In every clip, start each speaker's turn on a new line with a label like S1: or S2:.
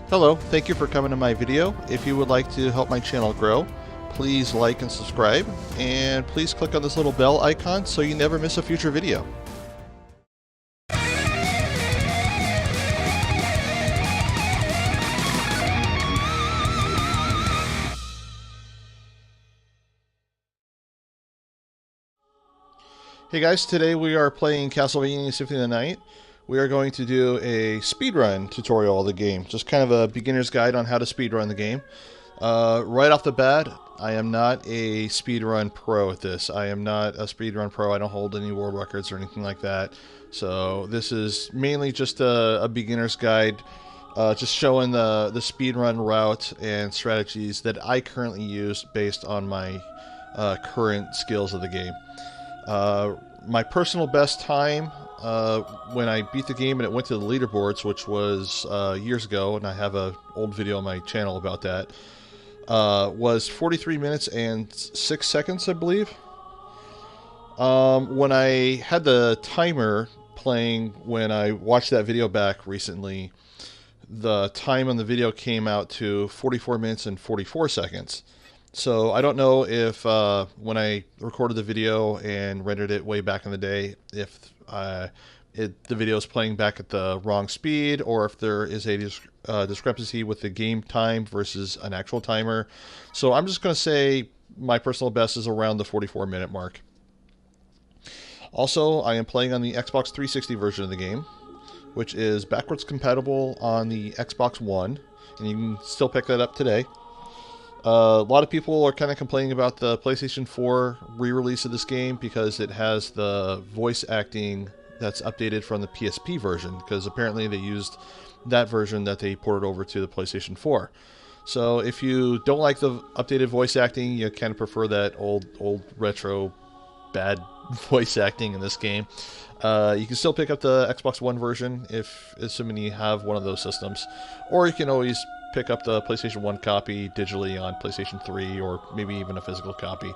S1: Hello, thank you for coming to my video. If you would like to help my channel grow, please like and subscribe, and please click on this little bell icon so you never miss a future video. Hey guys, today we are playing Castlevania Symphony of the Night. We are going to do a speedrun tutorial of the game. Just kind of a beginner's guide on how to speedrun the game. Right off the bat, I am not a speedrun pro at this. I am not a speedrun pro. I don't hold any world records or anything like that. So this is mainly just a beginner's guide, just showing the speedrun route and strategies that I currently use based on my current skills of the game. My personal best time when I beat the game and it went to the leaderboards, which was years ago, and I have an old video on my channel about that, was 43 minutes and 6 seconds, I believe. When I had the timer playing when I watched that video back recently, the time on the video came out to 44 minutes and 44 seconds. So I don't know if when I recorded the video and rendered it way back in the day, if the video is playing back at the wrong speed, or if there is a discrepancy with the game time versus an actual timer. So I'm just going to say my personal best is around the 44-minute mark. Also, I am playing on the Xbox 360 version of the game, which is backwards compatible on the Xbox One, and you can still pick that up today. A lot of people are kind of complaining about the PlayStation 4 re-release of this game because it has the voice acting that's updated from the PSP version, because apparently they used that version that they ported over to the PlayStation 4. So if you don't like the updated voice acting, you kind of prefer that old retro bad voice acting in this game, you can still pick up the Xbox One version if assuming you have one of those systems, or you can always pick up the PlayStation 1 copy digitally on PlayStation 3, or maybe even a physical copy.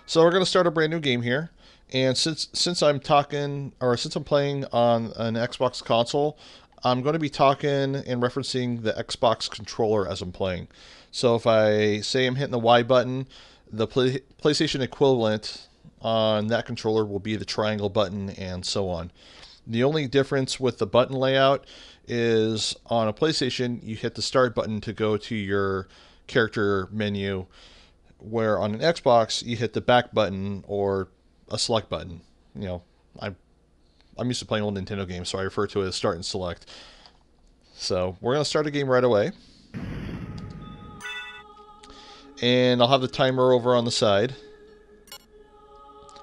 S1: So we're going to start a brand new game here, and since I'm playing on an Xbox console, I'm going to be talking and referencing the Xbox controller as I'm playing. So if I say I'm hitting the Y button, the PlayStation equivalent on that controller will be the triangle button, and so on. The only difference with the button layout is on a PlayStation, you hit the start button to go to your character menu, where on an Xbox, you hit the back button or a select button. You know, I'm used to playing old Nintendo games, so I refer to it as start and select. So we're going to start a game right away. And I'll have the timer over on the side.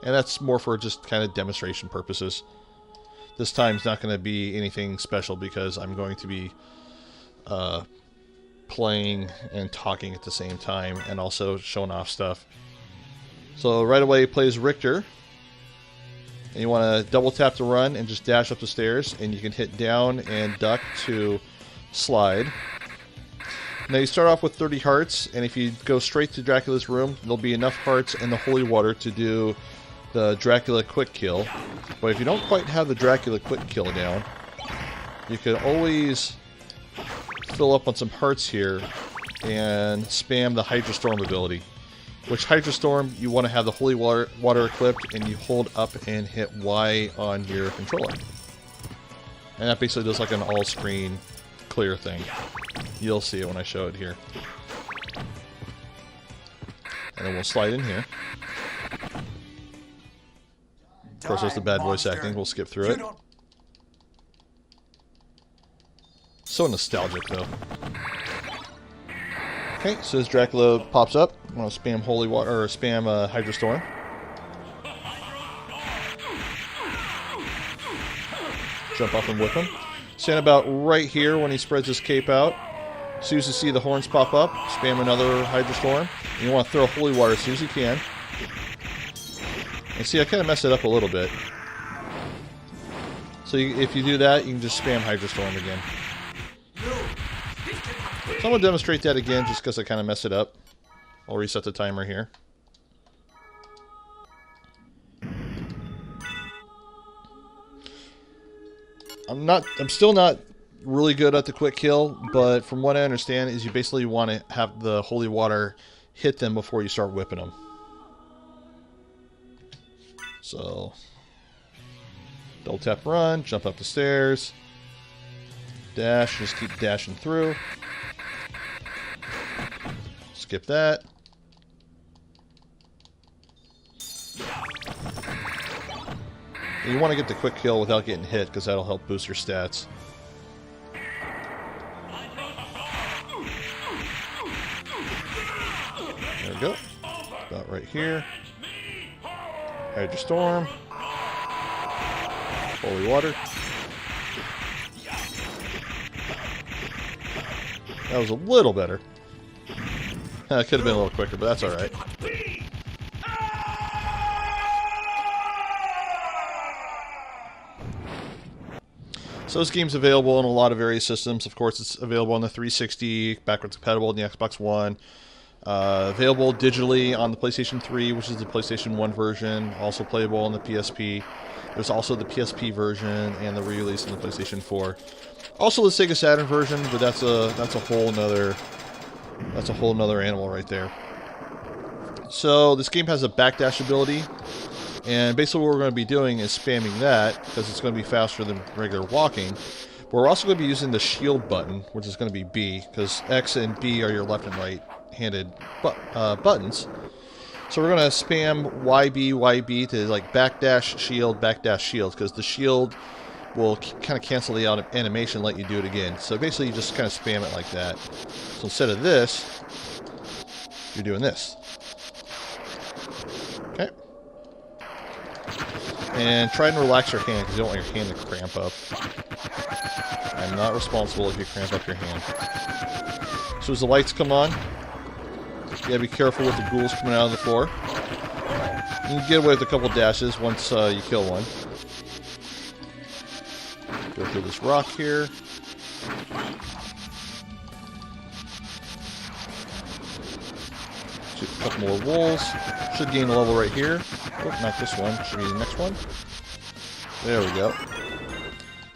S1: And that's more for just kind of demonstration purposes. This time's not going to be anything special because I'm going to be playing and talking at the same time, and also showing off stuff. So right away it plays Richter. And you want to double tap to run and just dash up the stairs, and you can hit down and duck to slide. Now you start off with 30 hearts, and if you go straight to Dracula's room, there'll be enough hearts in the holy water to do the Dracula quick kill. But if you don't quite have the Dracula quick kill down, you could always fill up on some hearts here and spam the Hydra Storm ability. Which Hydra Storm, you want to have the holy water equipped, and you hold up and hit Y on your controller. And that basically does like an all-screen clear thing. You'll see it when I show it here. And then we'll slide in here. Of course, there's the bad voice acting. We'll skip through it. So nostalgic, though. Okay, so as Dracula pops up, I'm going to spam holy water, or spam Hydra Storm. Jump up and whip him. Stand about right here when he spreads his cape out. As soon as you see the horns pop up, spam another Hydra Storm. And you want to throw holy water as soon as you can. And see, I kind of messed it up a little bit. So if you do that, you can just spam Hydra Storm again. So I'm going to demonstrate that again just because I kind of messed it up. I'll reset the timer here. I'm still not really good at the quick kill, but from what I understand is you basically want to have the holy water hit them before you start whipping them. So, double tap run, jump up the stairs, dash, just keep dashing through. Skip that. And you want to get the quick kill without getting hit, because that'll help boost your stats. There we go. About right here. Hide your storm. Holy water. That was a little better. It could have been a little quicker, but that's alright. So this game's available on a lot of various systems. Of course, it's available on the 360, backwards compatible on the Xbox One. Available digitally on the PlayStation 3, which is the PlayStation 1 version. Also playable on the PSP. There's also the PSP version and the re-release on the PlayStation 4. Also the Sega Saturn version, but that's a whole nother animal right there. So this game has a backdash ability, and basically what we're going to be doing is spamming that because it's going to be faster than regular walking. But we're also going to be using the shield button, which is going to be B, because X and B are your left and right-handed buttons. So we're going to spam YB, YB to like backdash, shield, because the shield will kind of cancel the animation and let you do it again. So basically you just kind of spam it like that. So instead of this, you're doing this. Okay. And try and relax your hand, because you don't want your hand to cramp up. I'm not responsible if you cramp up your hand. So as the lights come on, you gotta be careful with the ghouls coming out of the floor. You can get away with a couple dashes once you kill one. Go through this rock here. Shoot a couple more wolves. Should gain a level right here. Oh, not this one. Should be the next one. There we go.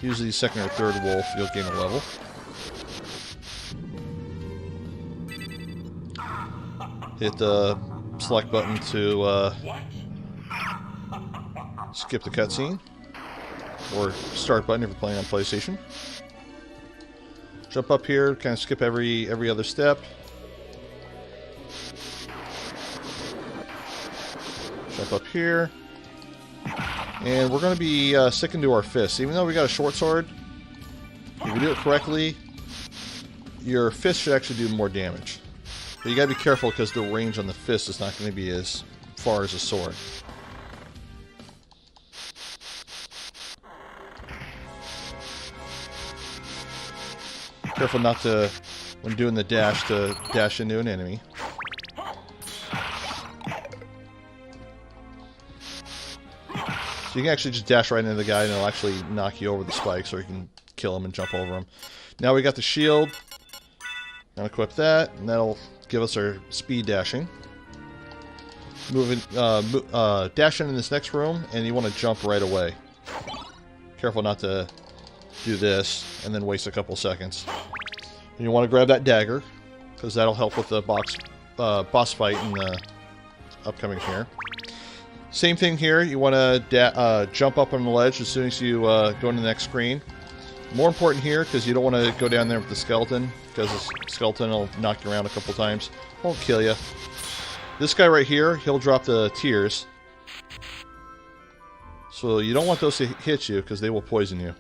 S1: Usually second or third wolf, you'll gain a level. Hit the select button to skip the cutscene. Or start button if you're playing on PlayStation. Jump up here, kind of skip every other step. Jump up here. And we're going to be sticking to our fists. Even though we got a short sword, if you do it correctly, your fist should actually do more damage. But you got to be careful because the range on the fist is not going to be as far as a sword. Careful not to, when doing the dash, to dash into an enemy. So you can actually just dash right into the guy and it'll actually knock you over the spikes, or you can kill him and jump over him. Now we got the shield. Now equip that, and that'll give us our speed dashing. Dash in this next room, and you want to jump right away. Careful not to do this and then waste a couple seconds. And you want to grab that dagger, because that'll help with the boss fight in the upcoming here. Same thing here, you want to jump up on the ledge as soon as you go into the next screen. More important here, because you don't want to go down there with the skeleton, because the skeleton will knock you around a couple times. Won't kill you. This guy right here, he'll drop the tears. So you don't want those to hit you, because they will poison you.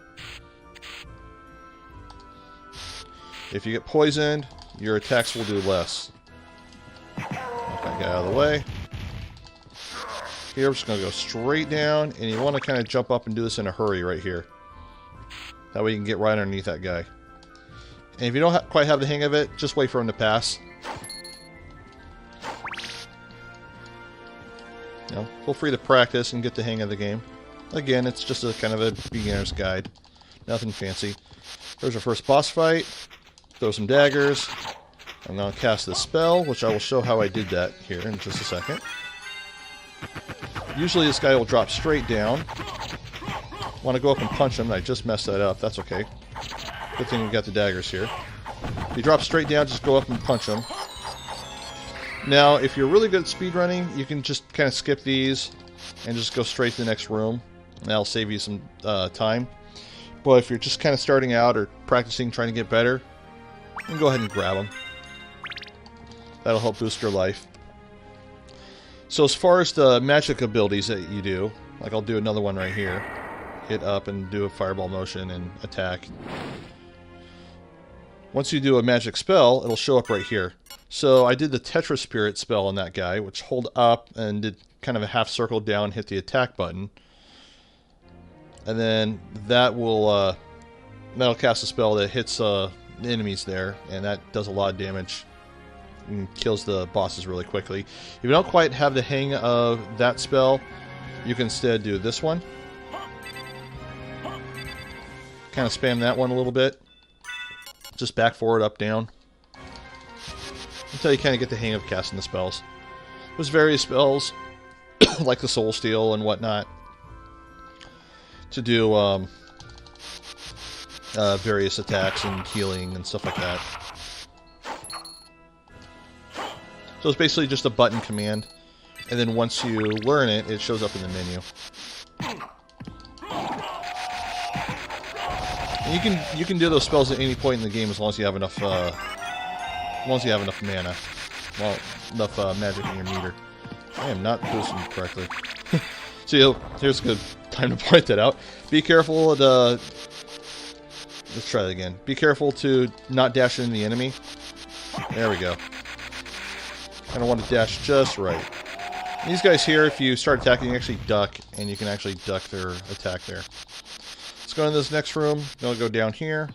S1: If you get poisoned, your attacks will do less. Knock that guy out of the way. Here, we're just going to go straight down, and you want to kind of jump up and do this in a hurry right here. That way you can get right underneath that guy. And if you don't quite have the hang of it, just wait for him to pass. You know, feel free to practice and get the hang of the game. Again, it's just a kind of a beginner's guide. Nothing fancy. There's our first boss fight. Throw some daggers. I'm going to cast this spell, which I will show how I did that here in just a second. Usually this guy will drop straight down. Want to go up and punch him, and I just messed that up. That's okay. Good thing we got the daggers here. If you drop straight down, just go up and punch them. Now, if you're really good at speedrunning, you can just kind of skip these and just go straight to the next room. That'll save you some time. But if you're just kind of starting out or practicing, trying to get better, you can go ahead and grab them. That'll help boost your life. So as far as the magic abilities that you do, like I'll do another one right here. Hit up and do a fireball motion and attack. Once you do a magic spell, it'll show up right here. So I did the Tetra Spirit spell on that guy, which hold up and did kind of a half circle down, hit the attack button. And then that will that'll cast a spell that hits the enemies there, and that does a lot of damage and kills the bosses really quickly. If you don't quite have the hang of that spell, you can instead do this one. Kind of spam that one a little bit. Just back, forward, up, down. Until you kind of get the hang of casting the spells. There's various spells, like the Soul Steal and whatnot, to do various attacks and healing and stuff like that. So it's basically just a button command, and then once you learn it, it shows up in the menu. And you can do those spells at any point in the game as long as you have enough mana. Well, enough magic in your meter. I am not boosting correctly. So here's a good time to point that out. Be careful to... Let's try that again. Be careful to not dash into the enemy. There we go. Kind of want to dash just right. These guys here, if you start attacking, you actually duck, and you can actually duck their attack there. Let's go into this next room. Then we'll go down here.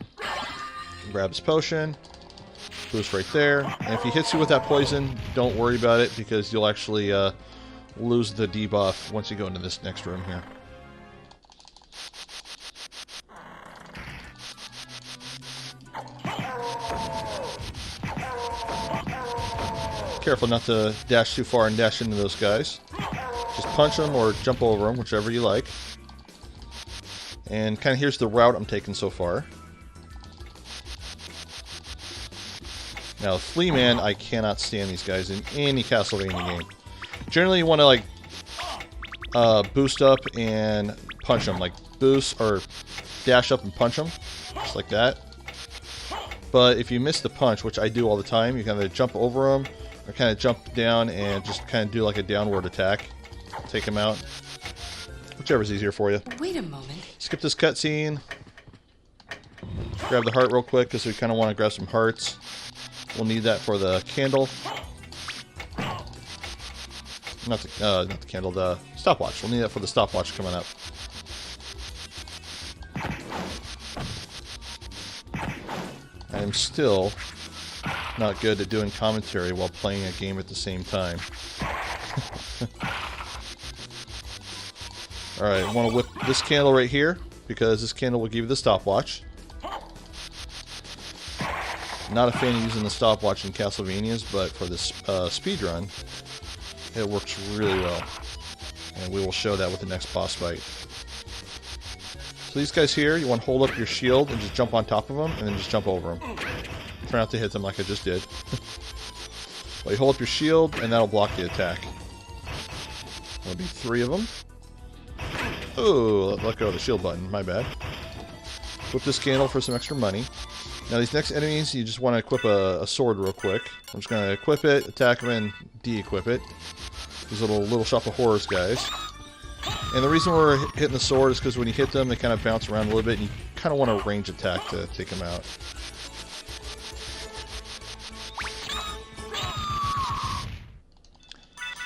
S1: Grab his potion. Boost right there. And if he hits you with that poison, don't worry about it, because you'll actually lose the debuff once you go into this next room here. Careful not to dash too far and dash into those guys. Just punch them or jump over them, whichever you like. And kind of here's the route I'm taking so far. Now, Flea Man, I cannot stand these guys in any Castlevania game. Generally, you want to like boost up and punch them, like boost or dash up and punch them, just like that. But if you miss the punch, which I do all the time, you kind of jump over them or kind of jump down and just kind of do like a downward attack, take them out. Whichever's easier for you.
S2: Wait a moment.
S1: Skip this cutscene. Grab the heart real quick because we kind of want to grab some hearts. We'll need that for the candle. Not the candle, the stopwatch. We'll need that for the stopwatch coming up. I am still not good at doing commentary while playing a game at the same time. Alright, I want to whip this candle right here, because this candle will give you the stopwatch. Not a fan of using the stopwatch in Castlevanias, but for this speedrun, it works really well. And we will show that with the next boss fight. So these guys here, you want to hold up your shield and just jump on top of them, and then just jump over them. Try not to hit them like I just did. Well, you hold up your shield, and that'll block the attack. There'll be 3 of them. Oh, let go of the shield button, my bad. Whip this candle for some extra money. Now these next enemies, you just want to equip a sword real quick. I'm just going to equip it, attack them, and de-equip it. These little Shop of Horrors guys. And the reason we're hitting the sword is because when you hit them, they kind of bounce around a little bit, and you kind of want a range attack to take them out.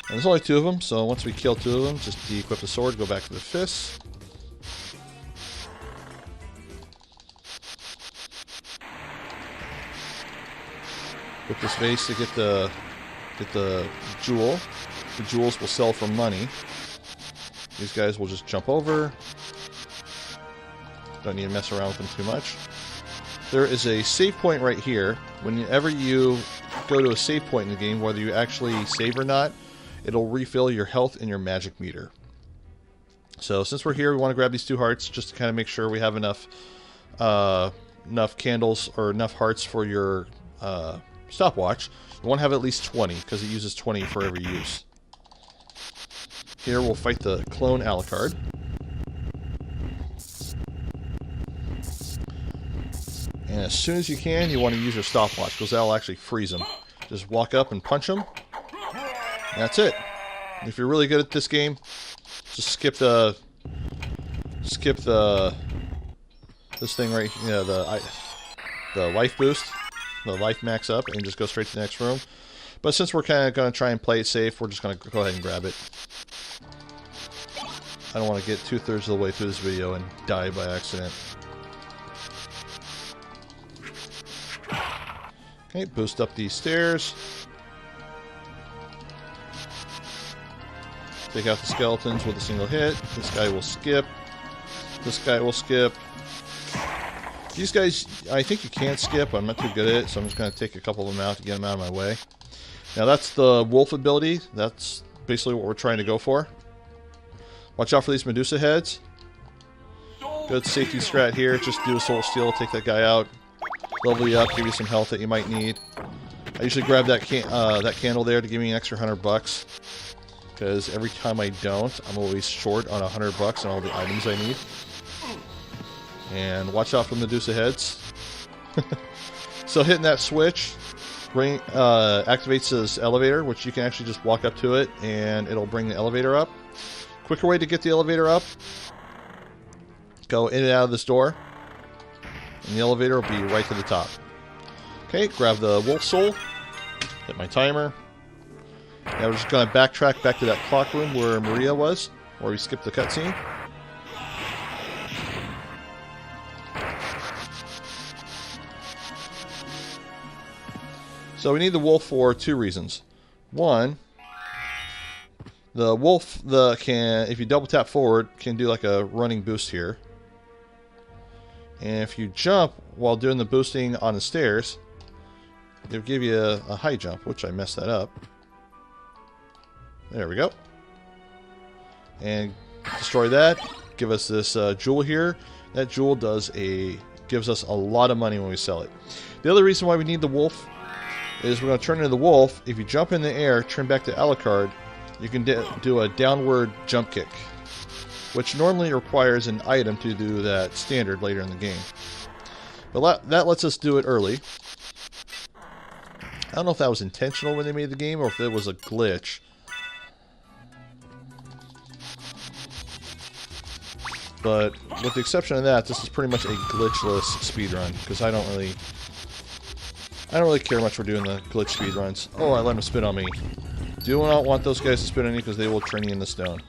S1: And there's only 2 of them, so once we kill 2 of them, just de-equip the sword, go back to the fists. With this vase to get the jewel. The jewels will sell for money. These guys will just jump over. Don't need to mess around with them too much. There is a save point right here. Whenever you go to a save point in the game, whether you actually save or not, it'll refill your health and your magic meter. So since we're here, we want to grab these 2 hearts just to kind of make sure we have enough enough candles or enough hearts for your stopwatch, you want to have at least 20 because it uses 20 for every use. Here we'll fight the clone Alucard. And as soon as you can, you want to use your stopwatch because that'll actually freeze them. Just walk up and punch them. That's it. If you're really good at this game, just skip this thing right, you know, the life boost, the life max up, and just go straight to the next room. But since we're kind of going to try and play it safe, we're just going to go ahead and grab it. I don't want to get 2/3 of the way through this video and die by accident. Okay, boost up these stairs. Take out the skeletons with a single hit. This guy will skip. This guy will skip. These guys, I think you can't skip. I'm not too good at it, so I'm just going to take a couple of them out to get them out of my way. Now that's the wolf ability. That's basically what we're trying to go for. Watch out for these Medusa heads. Good safety strat here. Just do a soul steal, take that guy out. Level you up, give you some health that you might need. I usually grab that candle there to give me an extra $100. Because every time I don't, I'm always short on $100 on all the items I need. And watch out for Medusa heads. So hitting that switch activates this elevator, which you can actually just walk up to it and it'll bring the elevator up. Quicker way to get the elevator up, go in and out of this door, and the elevator will be right to the top. Okay, grab the wolf soul, hit my timer. Now we're just going to backtrack back to that clock room where Maria was, where we skipped the cutscene. So we need the wolf for two reasons. One, the wolf if you double tap forward, can do like a running boost here. And if you jump while doing the boosting on the stairs, it'll give you a high jump, which I messed that up. There we go. And destroy that. Give us this jewel here. That jewel gives us a lot of money when we sell it. The other reason why we need the wolf is we're going to turn into the wolf. If you jump in the air, turn back to Alucard, you can do a downward jump kick, which normally requires an item to do that standard later in the game. But that lets us do it early. I don't know if that was intentional when they made the game or if it was a glitch. But with the exception of that, this is pretty much a glitchless speedrun, because I don't really care much for doing the glitch speedruns. Oh, I let him spit on me. Do not want those guys to spit on you because they will turn you into stone.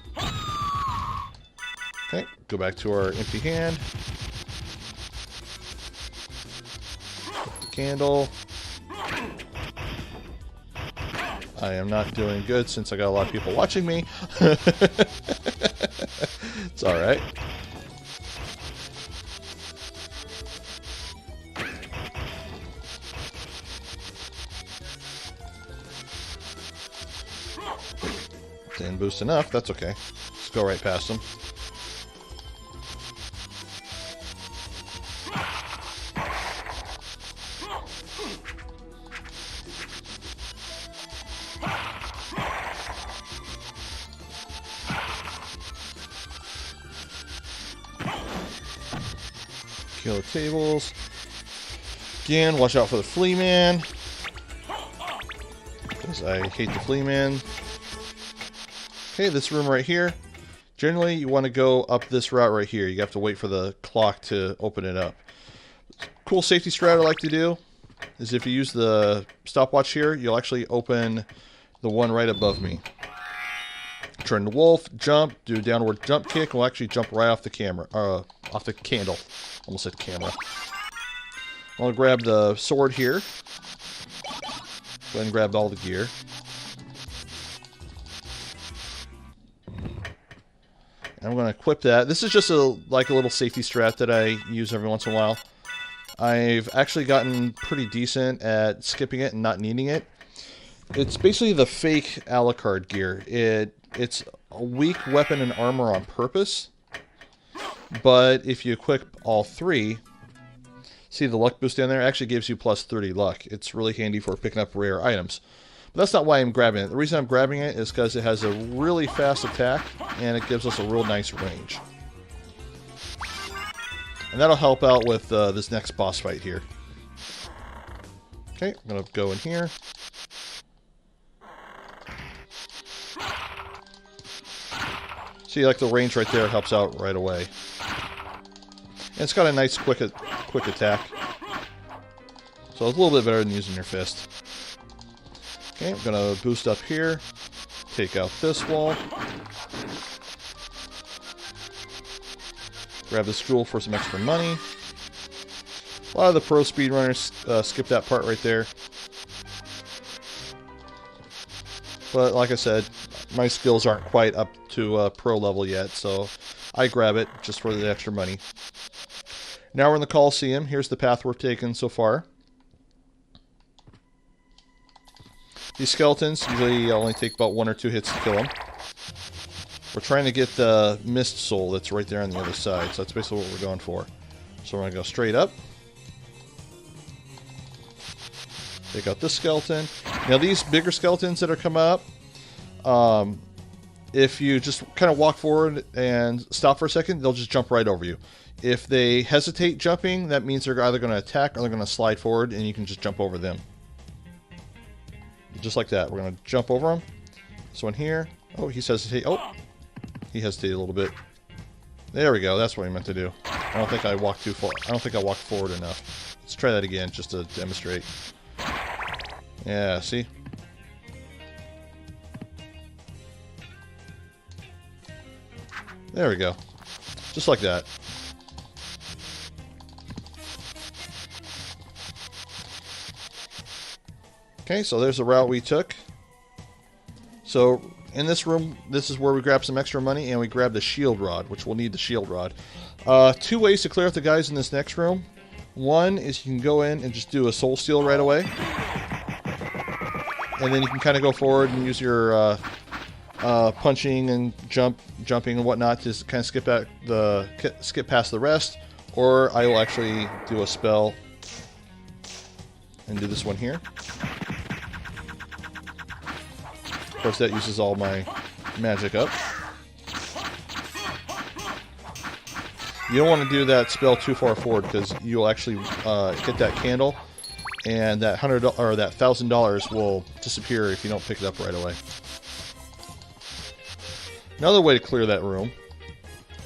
S1: Okay, go back to our empty hand. The candle. I am not doing good since I got a lot of people watching me. It's alright. Didn't boost enough, that's okay. Let's go right past them. Kill the tables. Again, watch out for the flea man, because I hate the flea man. Okay, this room right here. Generally, you want to go up this route right here. You have to wait for the clock to open it up. Cool safety strat I like to do is if you use the stopwatch here, you'll actually open the one right above me. Turn the wolf, jump, do a downward jump kick, and we'll actually jump right off the camera, off the candle. Almost said camera. I'm gonna grab the sword here. Go ahead and grab all the gear. I'm going to equip that. This is just like a little safety strat that I use every once in a while. I've actually gotten pretty decent at skipping it and not needing it. It's basically the fake Alucard gear. It's a weak weapon and armor on purpose, but if you equip all three, See the luck boost down there? It actually gives you plus 30 luck. It's really handy for picking up rare items. But that's not why I'm grabbing it. The reason I'm grabbing it is because it has a really fast attack, and it gives us a real nice range. And that'll help out with this next boss fight here. Okay, I'm going to go in here. See, like the range right there helps out right away. And it's got a nice quick attack. So it's a little bit better than using your fist. Okay, I'm going to boost up here. Take out this wall. Grab this jewel for some extra money. A lot of the pro speedrunners skip that part right there. But like I said, my skills aren't quite up to pro level yet, so I grab it just for the extra money. Now we're in the Coliseum. Here's the path we've taken so far. These skeletons usually only take about 1 or 2 hits to kill them. We're trying to get the mist soul that's right there on the other side, so that's basically what we're going for. So we're going to go straight up. Take out this skeleton. Now these bigger skeletons that are coming up, if you just kind of walk forward and stop for a second, they'll just jump right over you. If they hesitate jumping, that means they're either going to attack or they're going to slide forward, and you can just jump over them. Just like that. We're going to jump over them. This one here. Oh, he's hesitating. Oh, he hesitated a little bit. There we go. That's what I meant to do. I don't think I walked too far. I don't think I walked forward enough. Let's try that again just to demonstrate. Yeah, see? There we go. Just like that. Okay, so there's the route we took. So in this room, this is where we grab some extra money, and we grab the shield rod, which we'll need the shield rod. 2 ways to clear out the guys in this next room. One is you can go in and just do a soul steal right away. And then you can kind of go forward and use your punching and jumping and whatnot to kind of skip past the rest. Or I will actually do a spell and do this one here. Of course, that uses all my magic up. You don't want to do that spell too far forward because you'll actually hit that candle, and that $100 or that $1,000 will disappear if you don't pick it up right away. Another way to clear that room,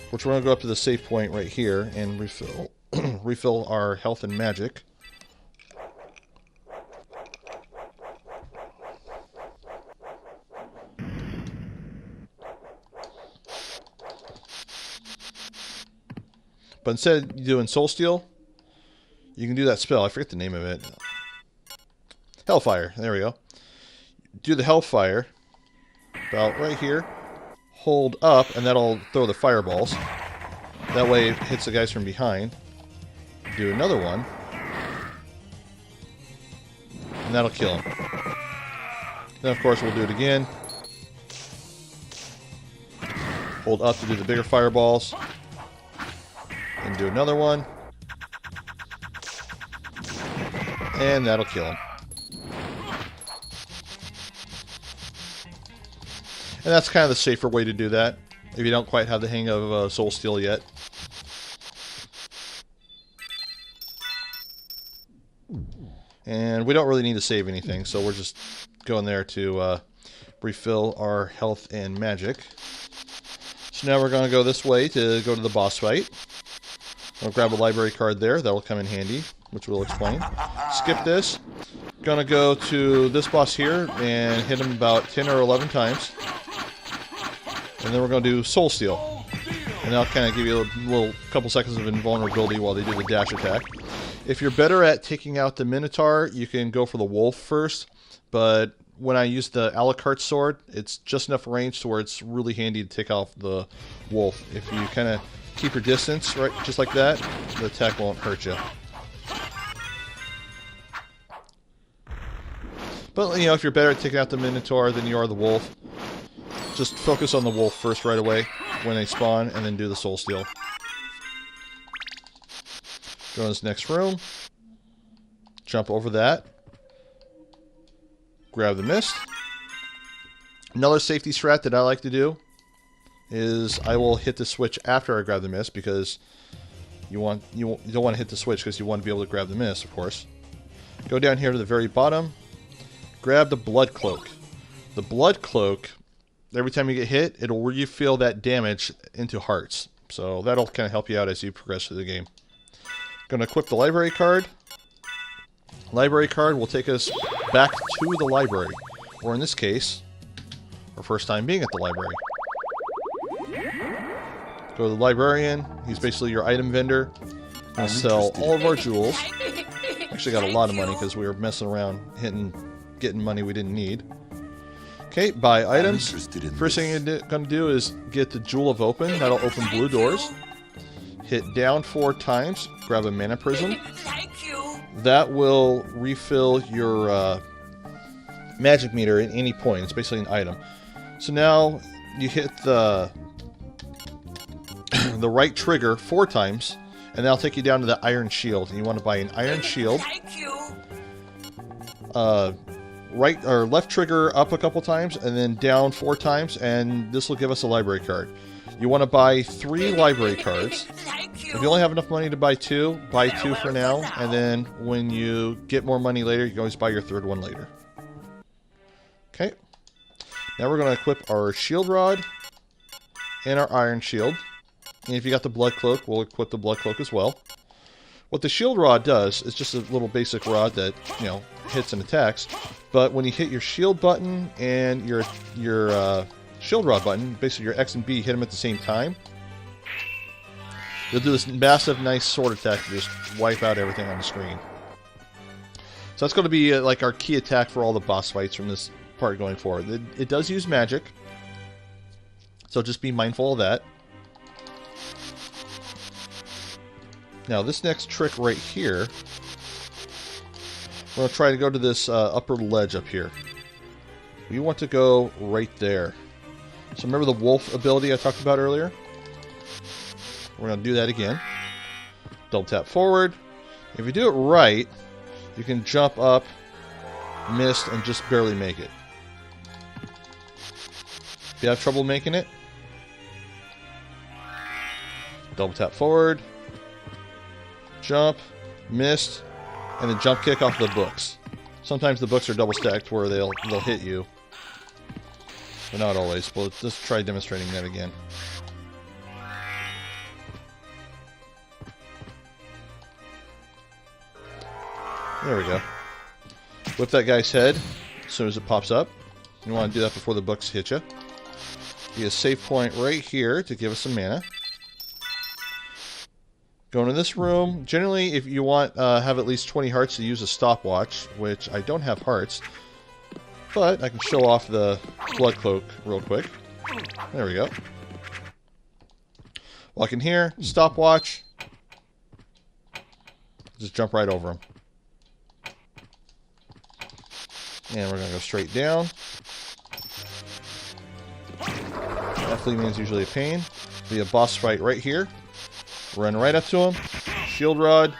S1: which we're going to go up to the save point right here and refill our health and magic. But instead of doing Soul Steal, you can do that spell. I forget the name of it. Hellfire. There we go. Do the Hellfire. About right here. Hold up, and that'll throw the fireballs. That way it hits the guys from behind. Do another one. And that'll kill them. Then, of course, we'll do it again. Hold up to do the bigger fireballs. And do another one. And that'll kill him. And that's kind of the safer way to do that, if you don't quite have the hang of Soul Steal yet. And we don't really need to save anything, so we're just going there to refill our health and magic. So now we're going to go this way to go to the boss fight. I'll grab a library card there. That'll come in handy, which we'll explain. Skip this. Gonna go to this boss here and hit him about 10 or 11 times. And then we're going to do Soul Steal. And that'll kind of give you a little couple seconds of invulnerability while they do the dash attack. If you're better at taking out the Minotaur, you can go for the Wolf first. But when I use the a la carte sword, it's just enough range to where it's really handy to take off the Wolf. If you kind of keep your distance, right, just like that, the attack won't hurt you. But, you know, if you're better at taking out the Minotaur than you are the Wolf, just focus on the Wolf first right away when they spawn, and then do the Soul Steal. Go in this next room. Jump over that. Grab the mist. Another safety strat that I like to do is I will hit the switch after I grab the mist, because you don't want to hit the switch because you want to be able to grab the mist, of course. Go down here to the very bottom. Grab the blood cloak. The blood cloak, every time you get hit, it'll refill that damage into hearts. So that'll kind of help you out as you progress through the game. Going to equip the library card. Library card will take us back to the library, or in this case, our first time being at the library. Go to the librarian. He's basically your item vendor. Gonna sell all of our jewels. Actually got a lot of money because we were messing around getting money we didn't need. Okay, buy items. First thing you're gonna do is get the Jewel of Open. That'll open blue doors. Hit down 4 times. Grab a mana prism. That will refill your magic meter at any point. It's basically an item. So now you hit the right trigger 4 times, and that'll take you down to the iron shield. And you want to buy an iron shield. Right or left trigger up a couple times, and then down 4 times, and this will give us a library card. You want to buy 3 library cards. If you only have enough money to buy 2, buy 2 for now, and then when you get more money later, you can always buy your 3rd one later. Okay. Now we're going to equip our shield rod and our iron shield. And if you got the blood cloak, we'll equip the blood cloak as well. What the shield rod does is just a little basic rod that, you know, hits and attacks. But when you hit your shield button and your shield rod button, basically your X and B, hit them at the same time, you'll do this massive, nice sword attack to just wipe out everything on the screen. So that's going to be like our key attack for all the boss fights from this part going forward. It does use magic, so just be mindful of that. Now this next trick right here, we're going to try to go to this upper ledge up here. We want to go right there. So remember the wolf ability I talked about earlier? We're going to do that again. Double tap forward. If you do it right, you can jump up, miss, and just barely make it. If you have trouble making it, double tap forward, jump, missed, and then jump kick off the books. Sometimes the books are double stacked where they'll hit you, but not always. We'll just try demonstrating that again. There we go. Whip that guy's head as soon as it pops up. You want to do that before the books hit you. Be a save point right here to give us some mana. Go into this room. Generally, if you want have at least 20 hearts to use a stopwatch, which I don't have hearts, but I can show off the blood cloak real quick. There we go. Walk in here, stopwatch. Just jump right over him. And we're going to go straight down. That flea man's usually a pain. Be a boss fight right here. Run right up to him. Shield rod.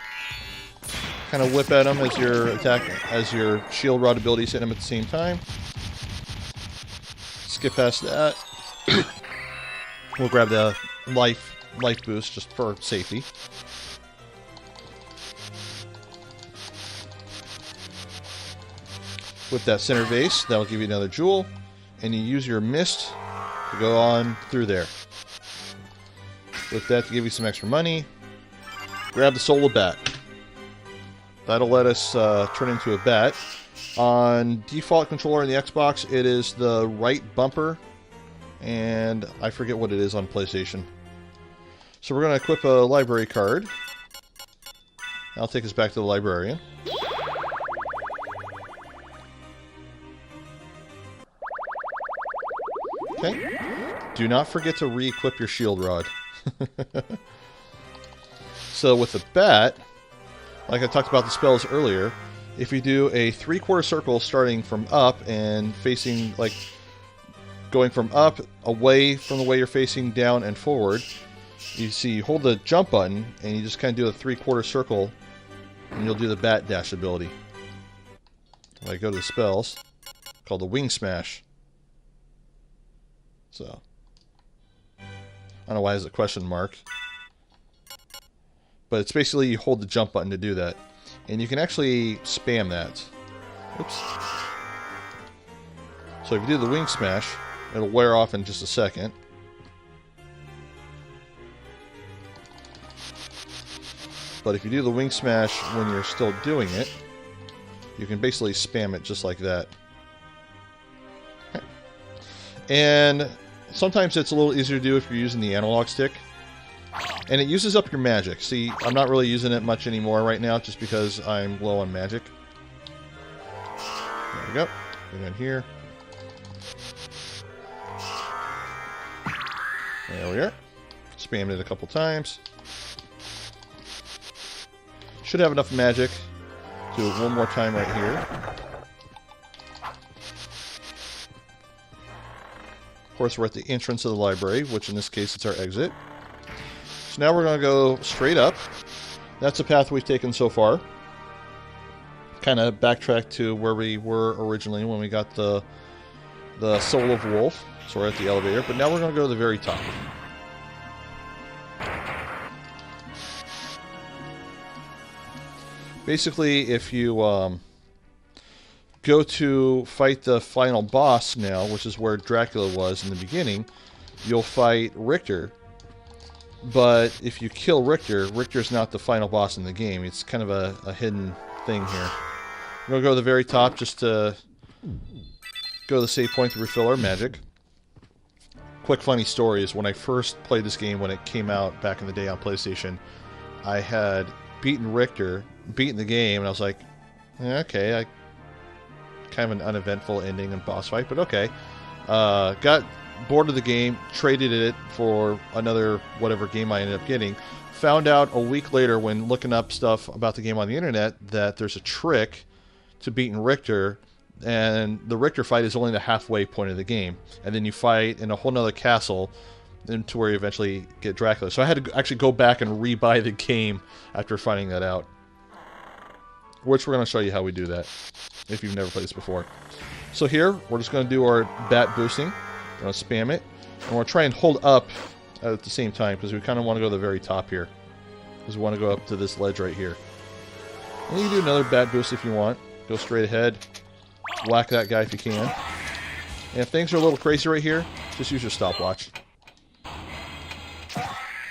S1: Kind of whip at him as your attack, as your shield rod abilities hit him at the same time. Skip past that. We'll grab the life boost just for safety. With that center vase, that'll give you another jewel, and you use your mist to go on through there. With that to give you some extra money, grab the soul of bat. That'll let us turn into a bat. On default controller in the Xbox, it is the right bumper, and I forget what it is on PlayStation. So we're going to equip a library card. That'll take us back to the librarian. Okay. Do not forget to re-equip your shield rod. So with the bat, like I talked about the spells earlier, if you do a 3/4 circle starting from up and facing, like, going from up, away from the way you're facing, down and forward, you see, you hold the jump button, and you just kind of do a 3/4 circle, and you'll do the bat dash ability. If I go to the spells, called the wing smash. So, I don't know why it has a question mark. But it's basically you hold the jump button to do that. And you can actually spam that. Oops. So if you do the wing smash, it'll wear off in just a second. But if you do the wing smash when you're still doing it, you can basically spam it just like that. And sometimes it's a little easier to do if you're using the analog stick. And it uses up your magic. See, I'm not really using it much anymore right now just because I'm low on magic. There we go. Go down here. There we are. Spammed it a couple times. Should have enough magic. Do it one more time right here. Of course, we're at the entrance of the library, which in this case it's our exit. So now we're going to go straight up. That's the path we've taken so far. Kind of backtrack to where we were originally when we got the Soul of Wolf. So we're at the elevator, but now we're going to go to the very top. Basically, if you go to fight the final boss now, which is where Dracula was in the beginning, you'll fight Richter. But if you kill Richter, Richter's not the final boss in the game. It's kind of a hidden thing here. We're going to go to the very top just to go to the save point to refill our magic. Quick funny story is when I first played this game when it came out back in the day on PlayStation, I had beaten Richter, beaten the game, and I was like, okay, kind of an uneventful ending and boss fight, but okay. Got bored of the game, traded it for another whatever game I ended up getting. Found out a week later when looking up stuff about the game on the internet that there's a trick to beating Richter, and the Richter fight is only the halfway point of the game. And then you fight in a whole nother castle to where you eventually get Dracula. So I had to actually go back and rebuy the game after finding that out. Which we're going to show you how we do that, if you've never played this before. So here, we're just going to do our bat boosting. We're going to spam it. And we're going to try and hold up at the same time, because we kind of want to go to the very top here. Because we want to go up to this ledge right here. And you can do another bat boost if you want. Go straight ahead. Whack that guy if you can. And if things are a little crazy right here, just use your stopwatch.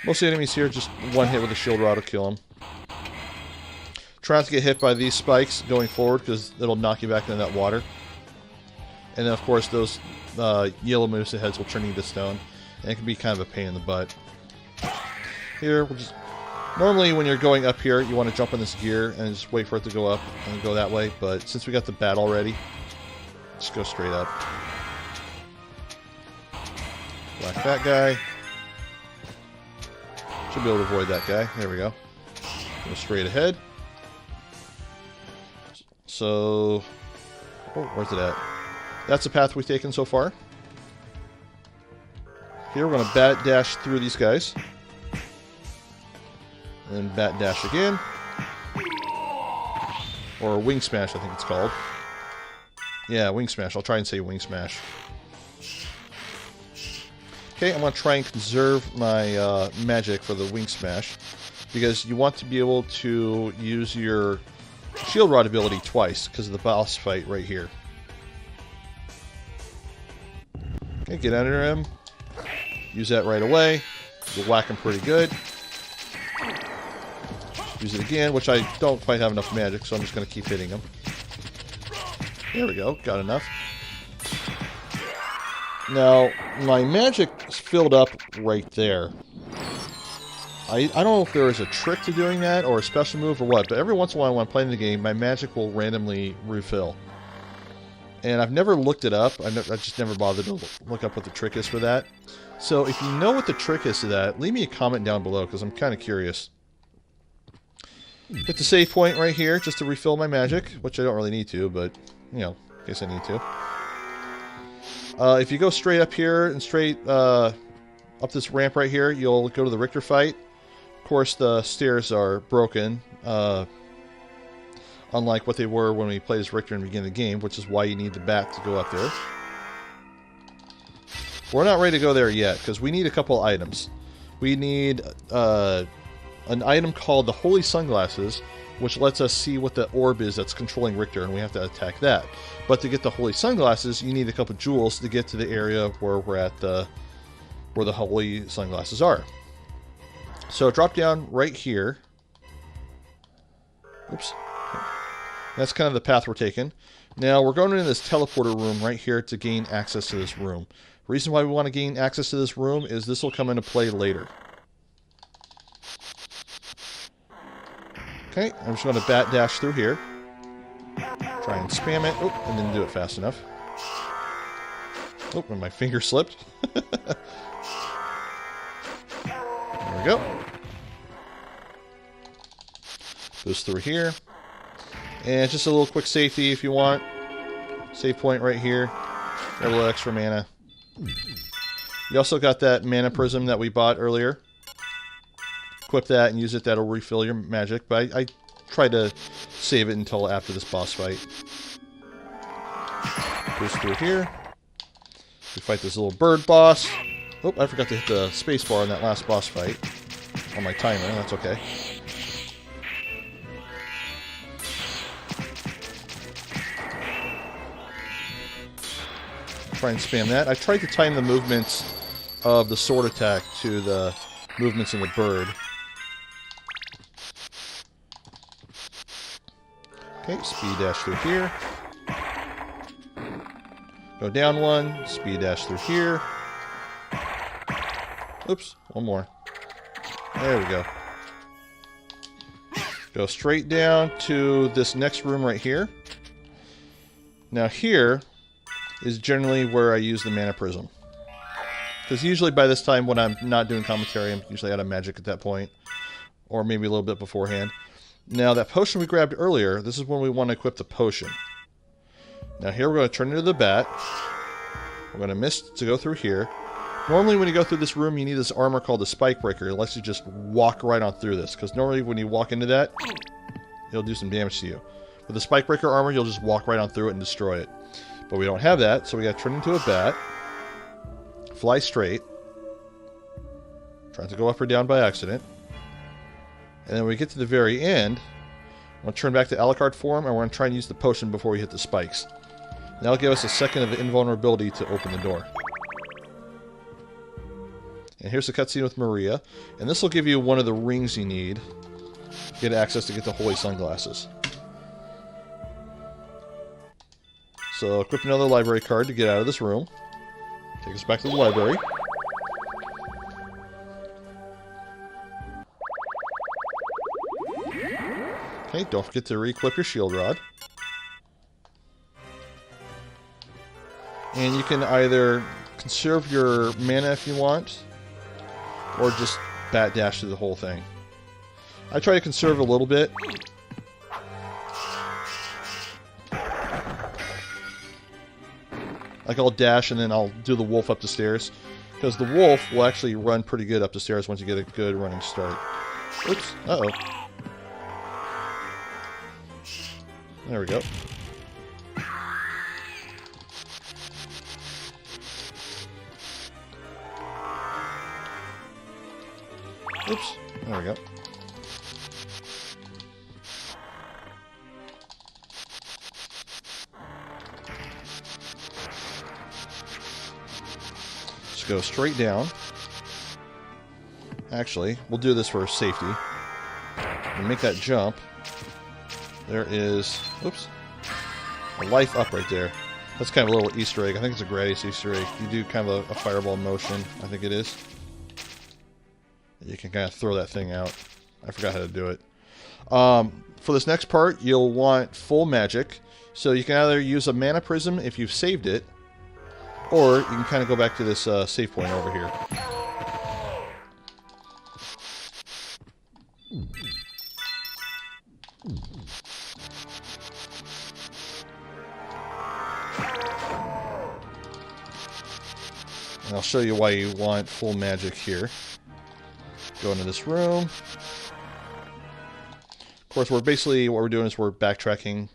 S1: Most enemies here, just one hit with a shield rod will kill them. Try not to get hit by these spikes going forward, because it'll knock you back into that water. And then, of course, those yellow medusa heads will turn you to stone. And it can be kind of a pain in the butt. Here, we'll just... Normally, when you're going up here, you want to jump in this gear and just wait for it to go up and go that way. But since we got the bat already, just go straight up. Whack that guy. Should be able to avoid that guy. There we go. Go straight ahead. So... Oh, where's it at? That's the path we've taken so far. Here, we're going to bat dash through these guys. And then bat dash again. Or wing smash, I think it's called. Yeah, wing smash. I'll try and say wing smash. Okay, I'm going to try and conserve my magic for the wing smash. Because you want to be able to use your shield rod ability twice because of the boss fight right here. Okay, get under him. Use that right away. You'll whack him pretty good. Use it again, which I don't quite have enough magic, so I'm just going to keep hitting him. There we go, got enough. Now, my magic is filled up right there. I don't know if there is a trick to doing that, or a special move, or what, but every once in a while when I'm playing the game, my magic will randomly refill. And I've never looked it up. I just never bothered to look up what the trick is for that. So if you know what the trick is to that, leave me a comment down below, because I'm kind of curious. Hit the save point right here, just to refill my magic, which I don't really need to, but, you know, in case I need to. If you go straight up here and straight up up this ramp right here, you'll go to the Richter fight. Of course, the stairs are broken, unlike what they were when we played as Richter in the beginning of the game, which is why you need the bat to go up there. We're not ready to go there yet, because we need a couple items. We need an item called the Holy Sunglasses, which lets us see what the orb is that's controlling Richter, and we have to attack that. But to get the Holy Sunglasses, you need a couple jewels to get to the area where we're at, where the Holy Sunglasses are. So drop down right here. Oops. That's kind of the path we're taking. Now we're going into this teleporter room right here to gain access to this room. The reason why we want to gain access to this room is this will come into play later. Okay, I'm just going to bat dash through here. Try and spam it. Oh, I didn't do it fast enough. Oh, and my finger slipped. There we go. Goes through here. And just a little quick safety if you want. Save point right here. Got a little extra mana. You also got that mana prism that we bought earlier. Equip that and use it. That'll refill your magic. But I try to save it until after this boss fight. Goes through here. We fight this little bird boss. Oh, I forgot to hit the spacebar on that last boss fight. On my timer. That's okay. Try and spam that. I tried to time the movements of the sword attack to the movements in the bird. Okay, speed dash through here. Go down one, speed dash through here. Oops, one more. There we go. Go straight down to this next room right here. Now here is generally where I use the mana prism. Because usually by this time when I'm not doing commentary, I'm usually out of magic at that point. Or maybe a little bit beforehand. Now that potion we grabbed earlier, this is when we want to equip the potion. Now here we're going to turn into the bat. We're going to miss to go through here. Normally when you go through this room, you need this armor called the Spike Breaker. It lets you just walk right on through this. Because normally when you walk into that, it'll do some damage to you. With the Spike Breaker armor, you'll just walk right on through it and destroy it. But we don't have that, so we got to turn into a bat. Fly straight. Trying to go up or down by accident. And then when we get to the very end, I'm going to turn back to Alucard form, and we're going to try and use the potion before we hit the spikes. And that'll give us a second of invulnerability to open the door. And here's the cutscene with Maria. And this will give you one of the rings you need to get access to get the Holy Sunglasses. So equip another library card to get out of this room. Take us back to the library. Okay, don't forget to re-equip your shield rod. And you can either conserve your mana if you want, or just bat dash through the whole thing. I try to conserve a little bit. Like I'll dash and then I'll do the wolf up the stairs. Because the wolf will actually run pretty good up the stairs once you get a good running start. Oops. Uh-oh. There we go. Oops. There we go. Just go straight down. Actually, we'll do this for safety. And make that jump. There is, oops, a life up right there. That's kind of a little Easter egg. I think it's a Gradius Easter egg. You do kind of a fireball motion, I think it is. You can kind of throw that thing out. I forgot how to do it. For this next part, you'll want full magic. So you can either use a mana prism if you've saved it, or you can kind of go back to this save point over here. And I'll show you why you want full magic here. Go into this room. Of course, what we're doing is we're backtracking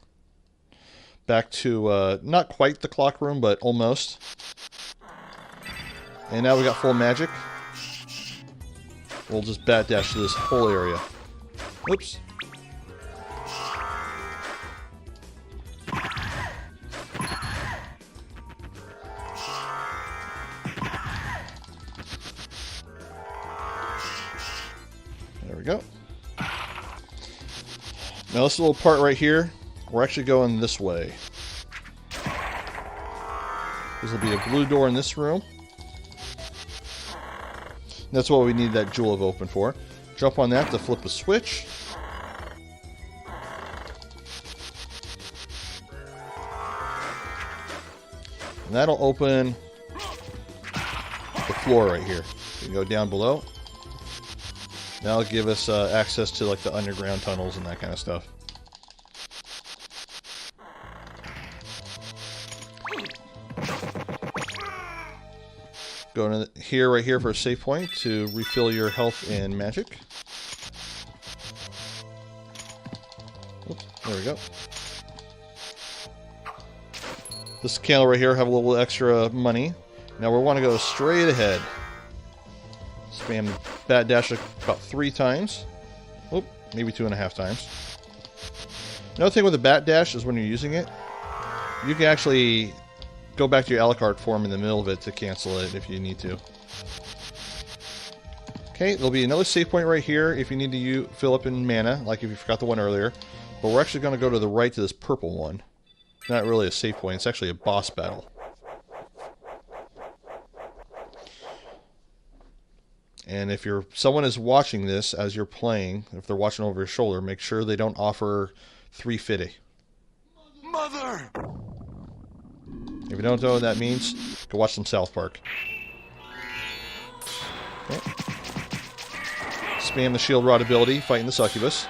S1: back to not quite the clock room, but almost. And now we got full magic. We'll just bat dash to this whole area. Oops. There we go. Now this little part right here, we're actually going this way. This will be a blue door in this room. That's what we need that jewel of open for. Jump on that to flip a switch. And that'll open the floor right here. You can go down below. That'll give us access to like the underground tunnels and that kind of stuff. Go into here, right here for a save point to refill your health and magic. Oops, there we go. This candle right here have a little extra money. Now we want to go straight ahead. Spam bat dash about 3 times. Oop, maybe 2.5 times. Another thing with the bat dash is when you're using it, you can actually go back to your a la carte form in the middle of it to cancel it if you need to. Okay, there'll be another save point right here if you need to fill up in mana, like if you forgot the one earlier. But we're actually going to go to the right to this purple one. Not really a save point, it's actually a boss battle. And if someone is watching this as you're playing, if they're watching over your shoulder, make sure they don't offer 350.
S2: Mother!
S1: If you don't know what that means, go watch some South Park. Okay. Spam the shield rod ability, fighting the succubus.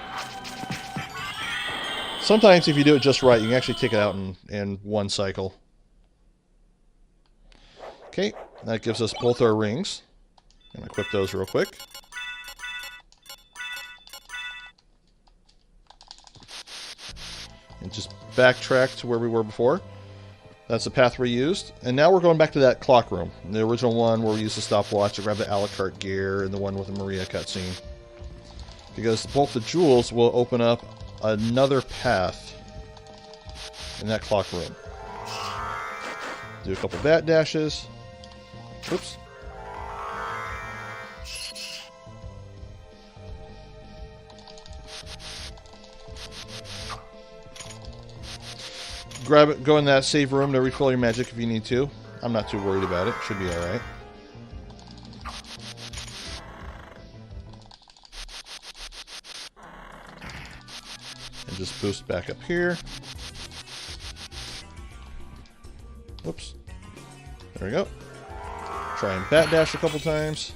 S1: Sometimes if you do it just right, you can actually take it out in one cycle. Okay, that gives us both our rings. I'm going to equip those real quick. And just backtrack to where we were before. That's the path we used. And now we're going back to that clock room. The original one where we used the stopwatch to grab the a la carte gear, and the one with the Maria cutscene. Because both the jewels will open up another path in that clock room. Do a couple bat dashes. Oops. Grab it, go in that save room to refill your magic if you need to. I'm not too worried about it. Should be alright. And just boost back up here. Whoops. There we go. Try and bat dash a couple times.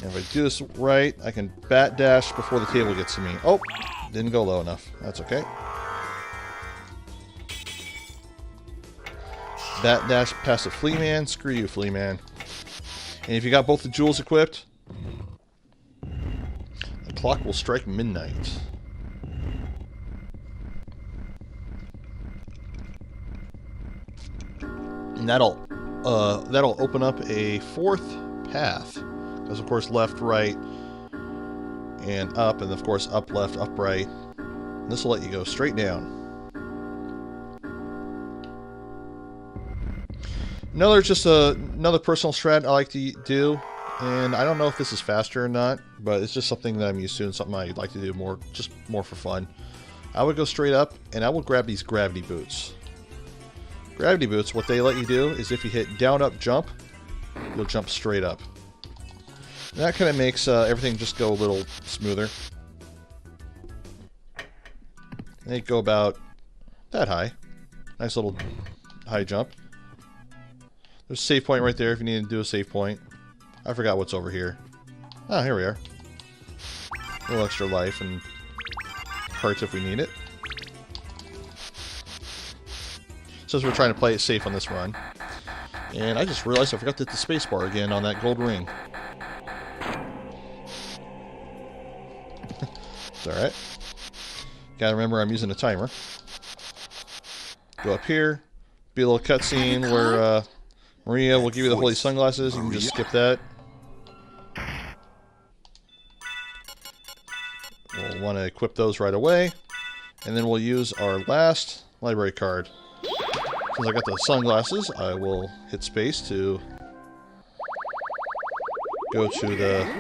S1: And if I do this right, I can bat dash before the table gets to me. Oh, didn't go low enough. That's okay. Bat dash past the flea man. Screw you, flea man. And if you got both the jewels equipped, the clock will strike midnight. And that'll open up a 4th path. Because of course left, right, and up, and of course up, left, up, right. This will let you go straight down. Another personal strat I like to do, and I don't know if this is faster or not, but it's just something that I'm used to and something I'd like to do more for fun. I would go straight up, and I will grab these gravity boots. Gravity boots, what they let you do is if you hit down, up, jump, you'll jump straight up. And that kind of makes everything just go a little smoother. And they go about that high. Nice little high jump. There's a save point right there if you need to do a save point. I forgot what's over here. Ah, here we are. A little extra life and hearts if we need it. Says we're trying to play it safe on this run. And I just realized I forgot to hit the spacebar again on that gold ring. It's alright. Gotta remember I'm using a timer. Go up here. Be a little cutscene where Maria will give you the holy sunglasses. You can just skip that. We'll want to equip those right away. And then we'll use our last library card. Since I got the sunglasses, I will hit space to go to the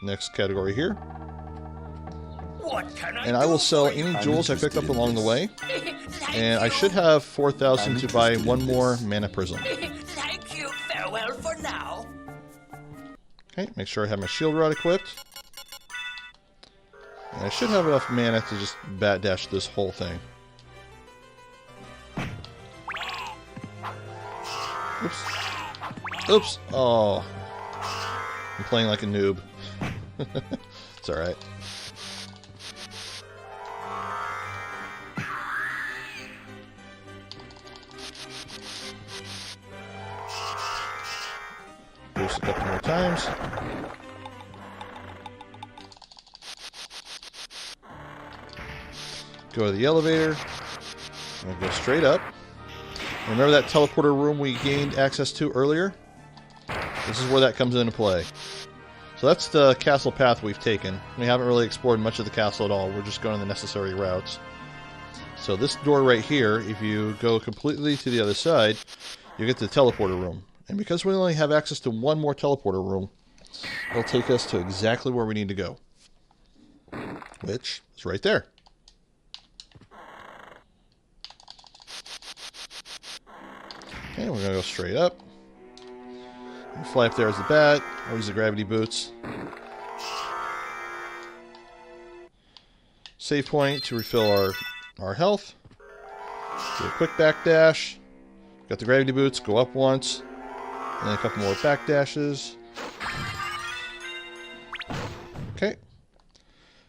S1: next category here. And I will sell any jewels I picked up along the way. And I should have 4,000 to buy one more mana prism.
S3: Thank you. Farewell for now.
S1: Okay, make sure I have my shield rod equipped. And I should have enough mana to just bat dash this whole thing. Oops. Oops. Oh. I'm playing like a noob. It's alright. Boost a couple more times. Go to the elevator. And go straight up. Remember that teleporter room we gained access to earlier? This is where that comes into play. So that's the castle path we've taken. We haven't really explored much of the castle at all. We're just going the necessary routes. So this door right here, if you go completely to the other side, you get to the teleporter room. And because we only have access to one more teleporter room, it'll take us to exactly where we need to go. Which is right there. Okay, we're going to go straight up. Fly up there as the bat. I'll use the gravity boots. Save point to refill our health. Do a quick back dash. Got the gravity boots, go up once. And then a couple more back dashes. Okay.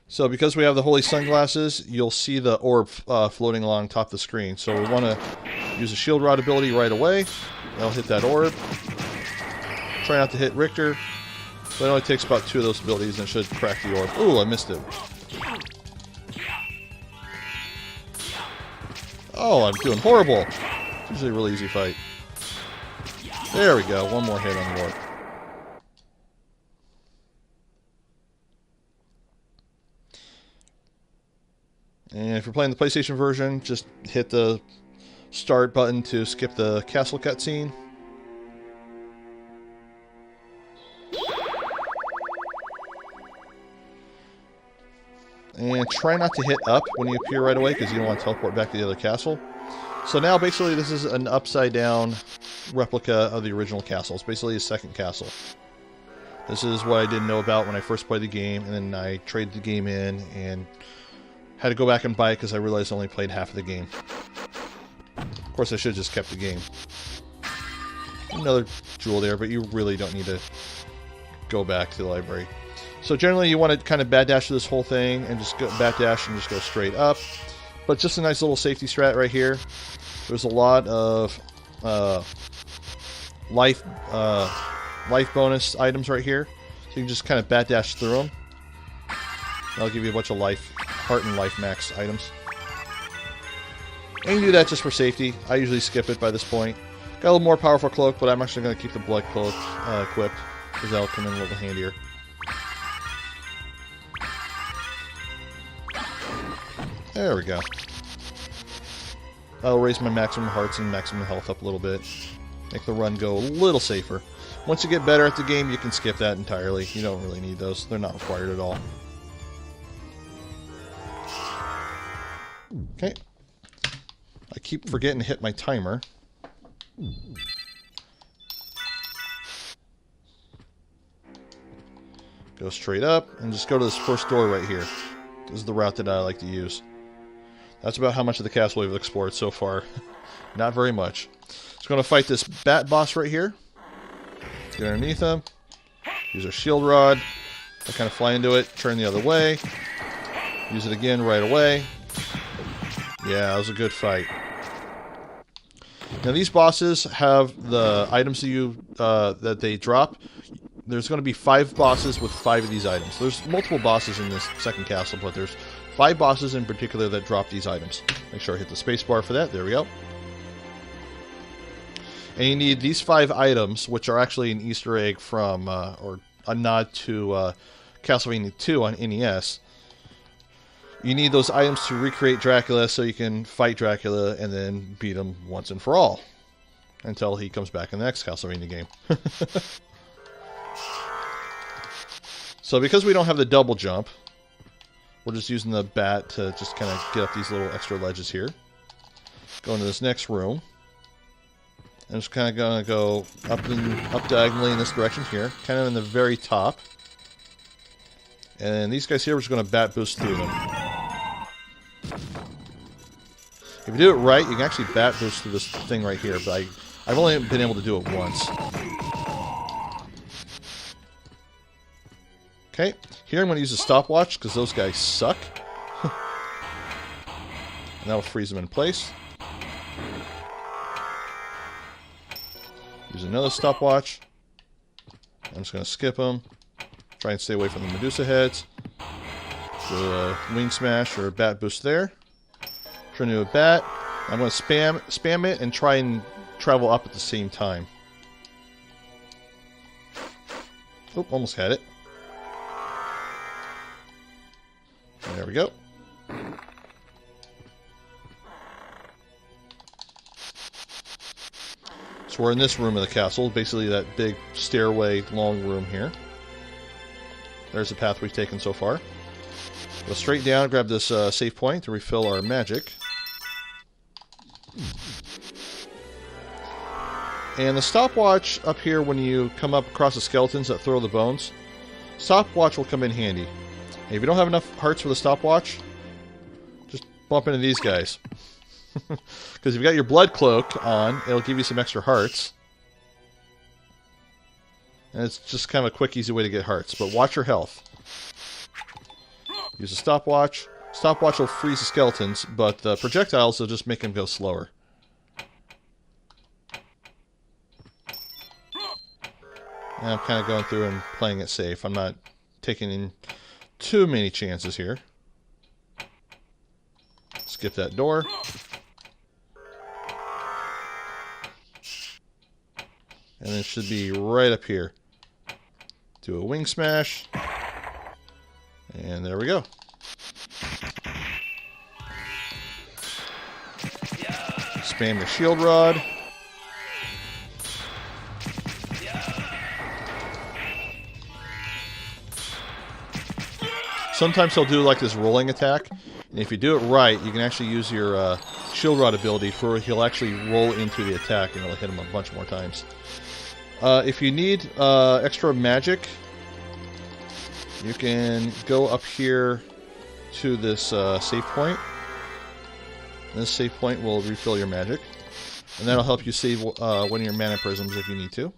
S1: So because we have the holy sunglasses, you'll see the orb floating along top of the screen. So we want to use a shield rod ability right away. That'll hit that orb. Try not to hit Richter. But it only takes about 2 of those abilities and it should crack the orb. Ooh, I missed it. Oh, I'm doing horrible. It's usually a really easy fight. There we go. One more hit on the orb. And if you're playing the PlayStation version, just hit the start button to skip the castle cutscene. And try not to hit up when you appear right away because you don't want to teleport back to the other castle. So now basically this is an upside down replica of the original castle. It's basically a second castle. This is what I didn't know about when I first played the game, and then I traded the game in and had to go back and buy it because I realized I only played half of the game. Of course, I should have just kept the game. Another jewel there, but you really don't need to go back to the library. So generally, you want to kind of bat dash this whole thing and just go bat dash and just go straight up. But just a nice little safety strat right here. There's a lot of life bonus items right here, so you can just kind of bat dash through them. That'll give you a bunch of life, heart and life max items. And you do that just for safety. I usually skip it by this point. Got a little more powerful cloak, but I'm actually going to keep the blood cloak equipped because that'll come in a little handier. There we go. That'll raise my maximum hearts and maximum health up a little bit. Make the run go a little safer. Once you get better at the game, you can skip that entirely. You don't really need those. They're not required at all. Okay. I keep forgetting to hit my timer. Go straight up and just go to this first door right here. This is the route that I like to use. That's about how much of the castle we've explored so far. Not very much. Just going to fight this bat boss right here. Get underneath him. Use our shield rod. I kind of fly into it, turn the other way. Use it again right away. Yeah, that was a good fight. Now these bosses have the items that they drop. There's going to be 5 bosses with 5 of these items. There's multiple bosses in this second castle, but there's 5 bosses in particular that drop these items. Make sure I hit the space bar for that. There we go. And you need these 5 items, which are actually an Easter egg from, or a nod to Castlevania 2 on NES. You need those items to recreate Dracula so you can fight Dracula and then beat him once and for all. Until he comes back in the next Castlevania game. So because we don't have the double jump, we're just using the bat to just kind of get up these little extra ledges here. Go into this next room. I'm just kind of going to go up diagonally in this direction here, kind of in the very top. And these guys here, we're just going to bat boost through them. If you do it right, you can actually bat boost through this thing right here, but I've only been able to do it once. Okay, here I'm going to use a stopwatch because those guys suck. And that'll freeze them in place. Use another stopwatch. I'm just going to skip them. Try and stay away from the Medusa heads. Do a wing smash or a bat boost there. Turn into a bat. I'm going to spam it and try and travel up at the same time. Oh, almost had it. There we go. So we're in this room of the castle, basically that big stairway, long room here. There's the path we've taken so far. Go straight down, grab this save point to refill our magic. And the stopwatch up here, when you come up across the skeletons that throw the bones, stopwatch will come in handy. And if you don't have enough hearts for the stopwatch, just bump into these guys. Because if you've got your blood cloak on, it'll give you some extra hearts. And it's just kind of a quick, easy way to get hearts. But watch your health. Use a stopwatch. Stopwatch will freeze the skeletons, but the projectiles will just make them go slower. And I'm kind of going through and playing it safe. I'm not taking in too many chances here. Skip that door. And it should be right up here. Do a wing smash. And there we go. Spam your shield rod. Sometimes he'll do like this rolling attack. And if you do it right, you can actually use your shield rod ability for he'll actually roll into the attack and it'll hit him a bunch more times. If you need extra magic, you can go up here to this save point. And this save point will refill your magic. And that'll help you save one of your mana prisms if you need to.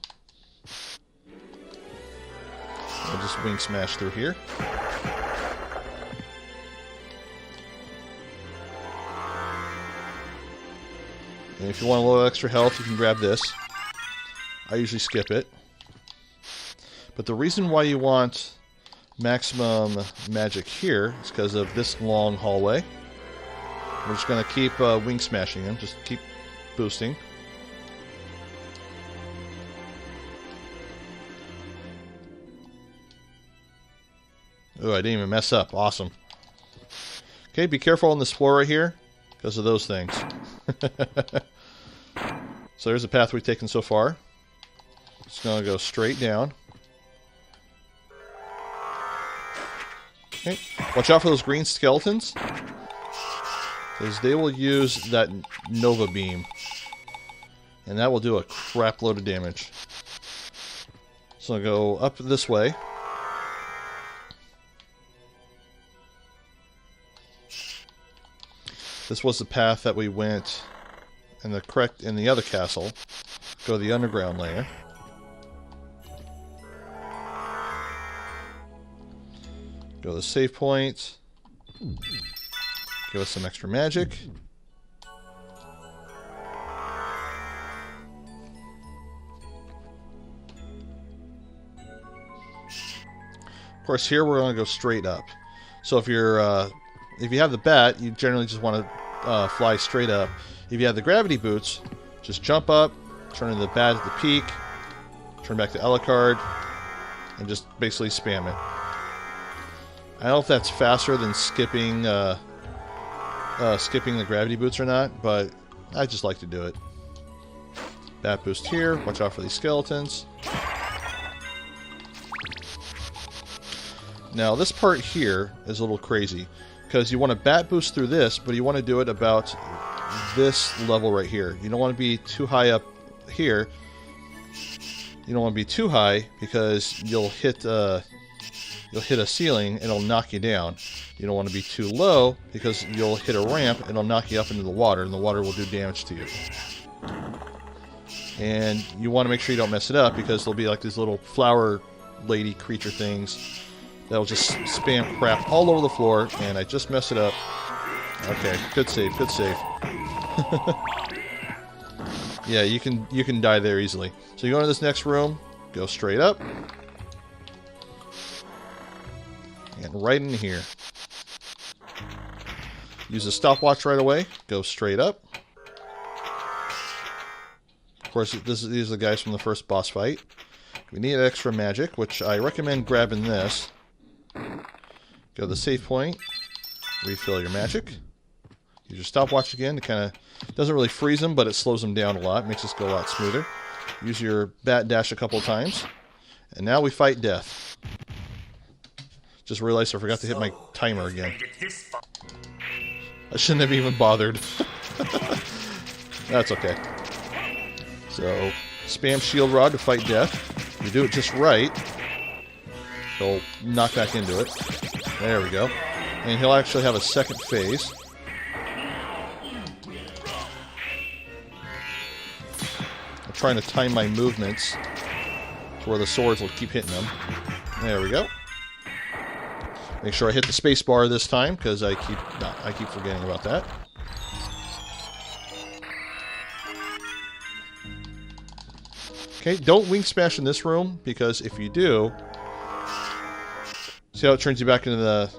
S1: I'll just wing smash through here. And if you want a little extra health, you can grab this. I usually skip it. But the reason why you want maximum magic here is because of this long hallway. We're just going to keep wing smashing him. Just keep boosting. Oh, I didn't even mess up. Awesome. Okay, be careful on this floor right here because of those things. So there's the path we've taken so far. Just going to go straight down. Okay. Watch out for those green skeletons, because they will use that Nova Beam. And that will do a crap load of damage. So I'll go up this way. This was the path that we went in the other castle. Go to the underground layer. Go to the save point. Give us some extra magic. course, here we're going to go straight up. So if you have the bat, you generally just want to fly straight up. If you have the gravity boots, just jump up, turn into the bat at the peak, turn back to Alucard, and just basically spam it. I don't know if that's faster than skipping skipping the gravity boots or not, but I just like to do it. Bat boost here. Watch out for these skeletons. Now this part here is a little crazy because you want to bat boost through this, but you want to do it about this level right here. You don't want to be too high up here. You don't want to be too high because you'll hit a ceiling and it'll knock you down. You don't want to be too low because you'll hit a ramp and it'll knock you up into the water, and the water will do damage to you. And you want to make sure you don't mess it up because there'll be like these little flower lady creature things that'll just spam crap all over the floor, and I just messed it up. Okay, good save, good save. Yeah, you can die there easily. So you go into this next room, go straight up, and right in here. Use the stopwatch right away, go straight up. Of course, these are the guys from the first boss fight. We need extra magic, which I recommend grabbing this. Go to the save point, refill your magic. Use your stopwatch again to kind of, doesn't really freeze them, but it slows them down a lot, makes this go a lot smoother. Use your bat dash a couple times, and now we fight death. Just realized I forgot to hit my timer again. I shouldn't have even bothered. That's okay. So, spam shield rod to fight death. If you do it just right, he'll knock back into it. There we go. And he'll actually have a second phase. I'm trying to time my movements to where the swords will keep hitting them. There we go. Make sure I hit the space bar this time, because I keep forgetting about that. Okay, don't wing smash in this room, because if you do, see how it turns you back into the...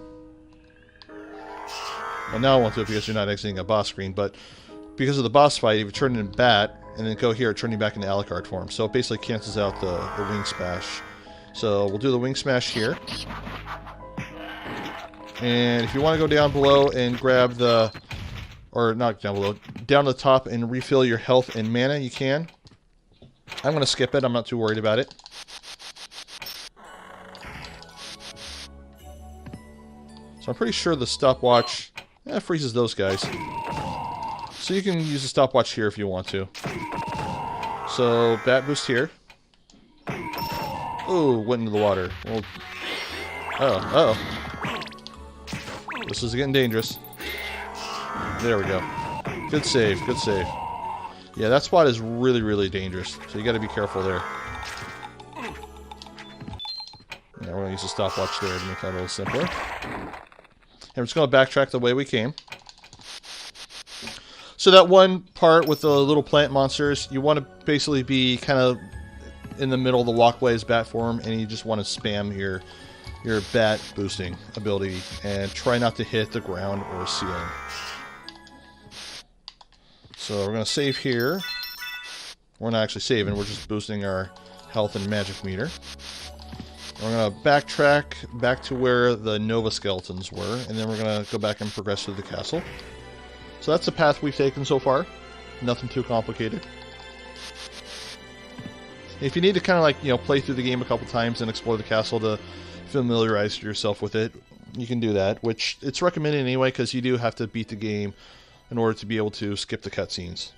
S1: Well, now I won't do it because you're not exiting a boss screen, but because of the boss fight, if you turn it in bat, and then go here, turn you back into Alucard form. So it basically cancels out the wing smash. So we'll do the wing smash here. And if you want to go down below and grab the... Or not down below, down to the top and refill your health and mana, you can. I'm going to skip it. I'm not too worried about it. So I'm pretty sure the stopwatch freezes those guys. So you can use the stopwatch here if you want to. So, bat boost here. Ooh, went into the water. Well, uh-oh. This is getting dangerous. There we go. Good save, good save. Yeah, that spot is really, really dangerous, so you got to be careful there. Yeah, we're going to use the stopwatch there to make that a little simpler. And we're just going to backtrack the way we came. So that one part with the little plant monsters, you want to basically be kind of in the middle of the walkways, bat form, and you just want to spam your bat boosting ability and try not to hit the ground or ceiling. So we're going to save here. We're not actually saving, we're just boosting our health and magic meter. We're going to backtrack back to where the Nova skeletons were, and then we're going to go back and progress through the castle. So that's the path we've taken so far. Nothing too complicated. If you need to kind of like, play through the game a couple times and explore the castle to familiarize yourself with it, you can do that, which it's recommended anyway because you do have to beat the game in order to be able to skip the cutscenes.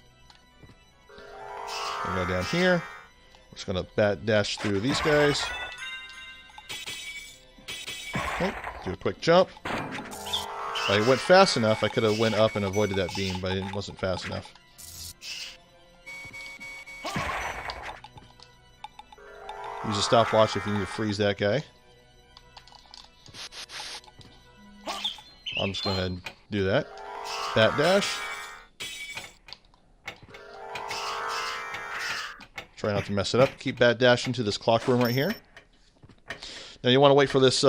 S1: We'll go down here. We're just going to bat dash through these guys. Okay, do a quick jump. If I went fast enough, I could have went up and avoided that beam, but it wasn't fast enough. Use a stopwatch if you need to freeze that guy. I'm just going to go ahead and do that. Bat dash. Try not to mess it up. Keep bat dash into this clock room right here. Now you want to wait for this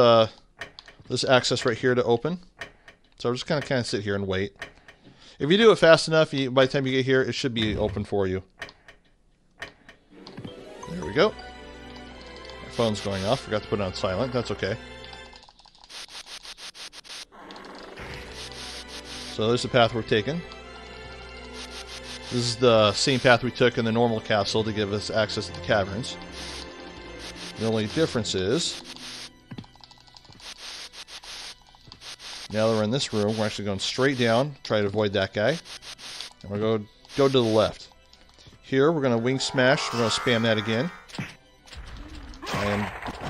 S1: this access right here to open. So I'm just kind of sit here and wait. If you do it fast enough, by the time you get here, it should be open for you. There we go. My phone's going off. Forgot to put it on silent. That's okay. So there's the path we're taking. This is the same path we took in the normal castle to give us access to the caverns. The only difference is, now that we're in this room, we're actually going straight down, try to avoid that guy. And we're going to go to the left. Here, we're going to wing smash. We're going to spam that again. I am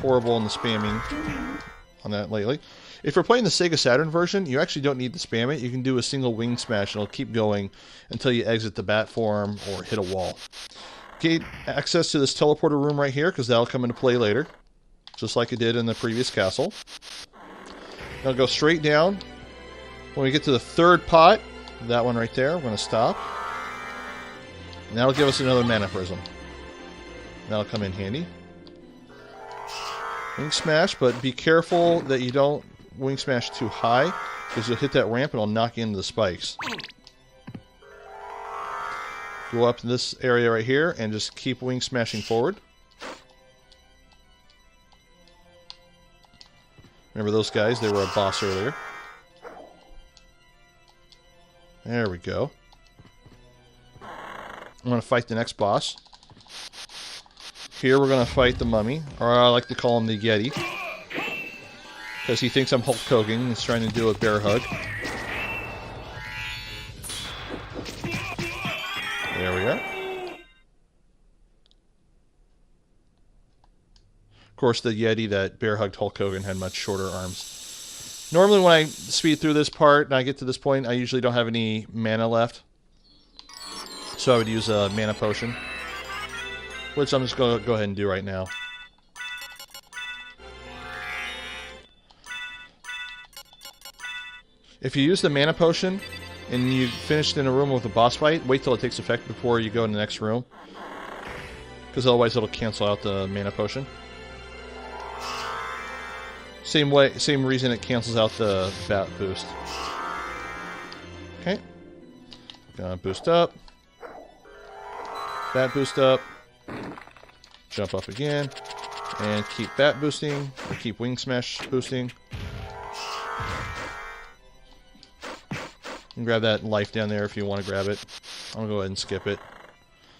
S1: horrible in the spamming on that lately. If you're playing the Sega Saturn version, you actually don't need to spam it. You can do a single wing smash and it'll keep going until you exit the bat form or hit a wall. Get access to this teleporter room right here because that'll come into play later, just like it did in the previous castle. Now go straight down. When we get to the third pot, that one right there, we're going to stop. And that'll give us another mana prism. That'll come in handy. Wing smash, but be careful that you don't wing smash too high, because you'll hit that ramp and it'll knock you into the spikes. Go up to this area right here and just keep wing smashing forward. Remember those guys? They were a boss earlier. There we go. I'm going to fight the next boss. Here we're going to fight the mummy, or I like to call him the Yeti, because he thinks I'm Hulk Hogan and is trying to do a bear hug. There we are. Of course, the Yeti that bear hugged Hulk Hogan had much shorter arms. Normally when I speed through this part and I get to this point, I usually don't have any mana left. So I would use a mana potion, which I'm just going to go ahead and do right now. If you use the mana potion and you finished in a room with a boss fight, wait till it takes effect before you go in the next room, because otherwise it'll cancel out the mana potion. Same reason it cancels out the bat boost. Okay. Gonna boost up. Bat boost up. Jump up again. And keep bat boosting. Or keep wing smash boosting. And grab that life down there if you want to grab it. I'm going to go ahead and skip it.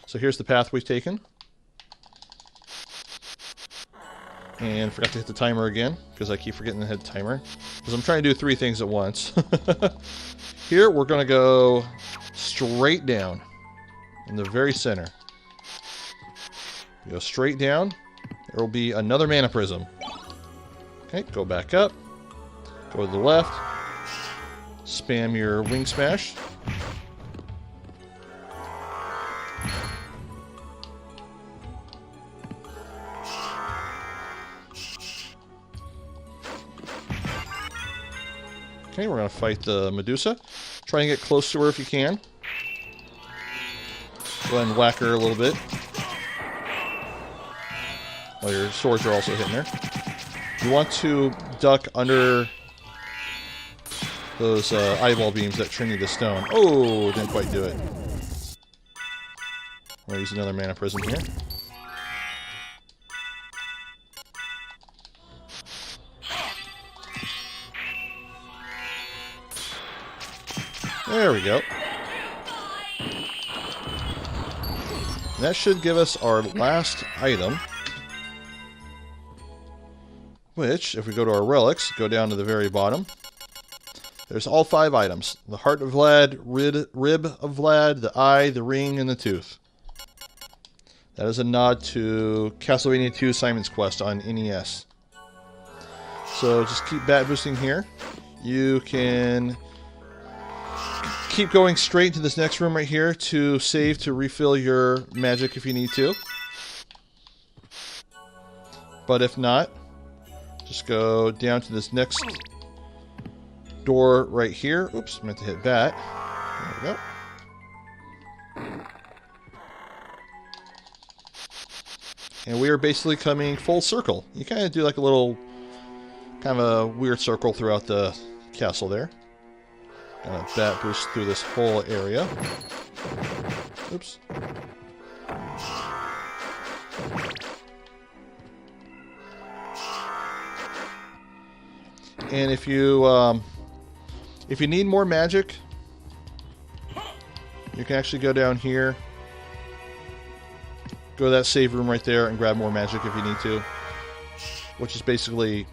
S1: So here's the path we've taken. And forgot to hit the timer again, because I keep forgetting to hit the timer. Because I'm trying to do 3 things at once. Here, we're going to go straight down. In the very center. Go straight down. There will be another mana prism. Okay, go back up. Go to the left. Spam your wing smash. Okay, we're going to fight the Medusa. Try and get close to her if you can. Go ahead and whack her a little bit. While your swords are also hitting her. You want to duck under those eyeball beams that turn you to stone. Oh, didn't quite do it. I'm going to use another mana prism here. There we go. That should give us our last item. Which, if we go to our relics, go down to the very bottom. There's all 5 items. The Heart of Vlad, Rib of Vlad, the Eye, the Ring, and the Tooth. That is a nod to Castlevania 2 Simon's Quest on NES. So just keep bat boosting here. You can keep going straight to this next room right here to save to refill your magic if you need to. But if not, just go down to this next door right here. Oops, meant to hit bat. There we go. And we are basically coming full circle. You kind of do like a little Kind of a weird circle throughout the castle there. Gonna bat boost through this whole area. Oops. And if you need more magic, you can actually go down here, go to that save room right there, and grab more magic if you need to. Which is basically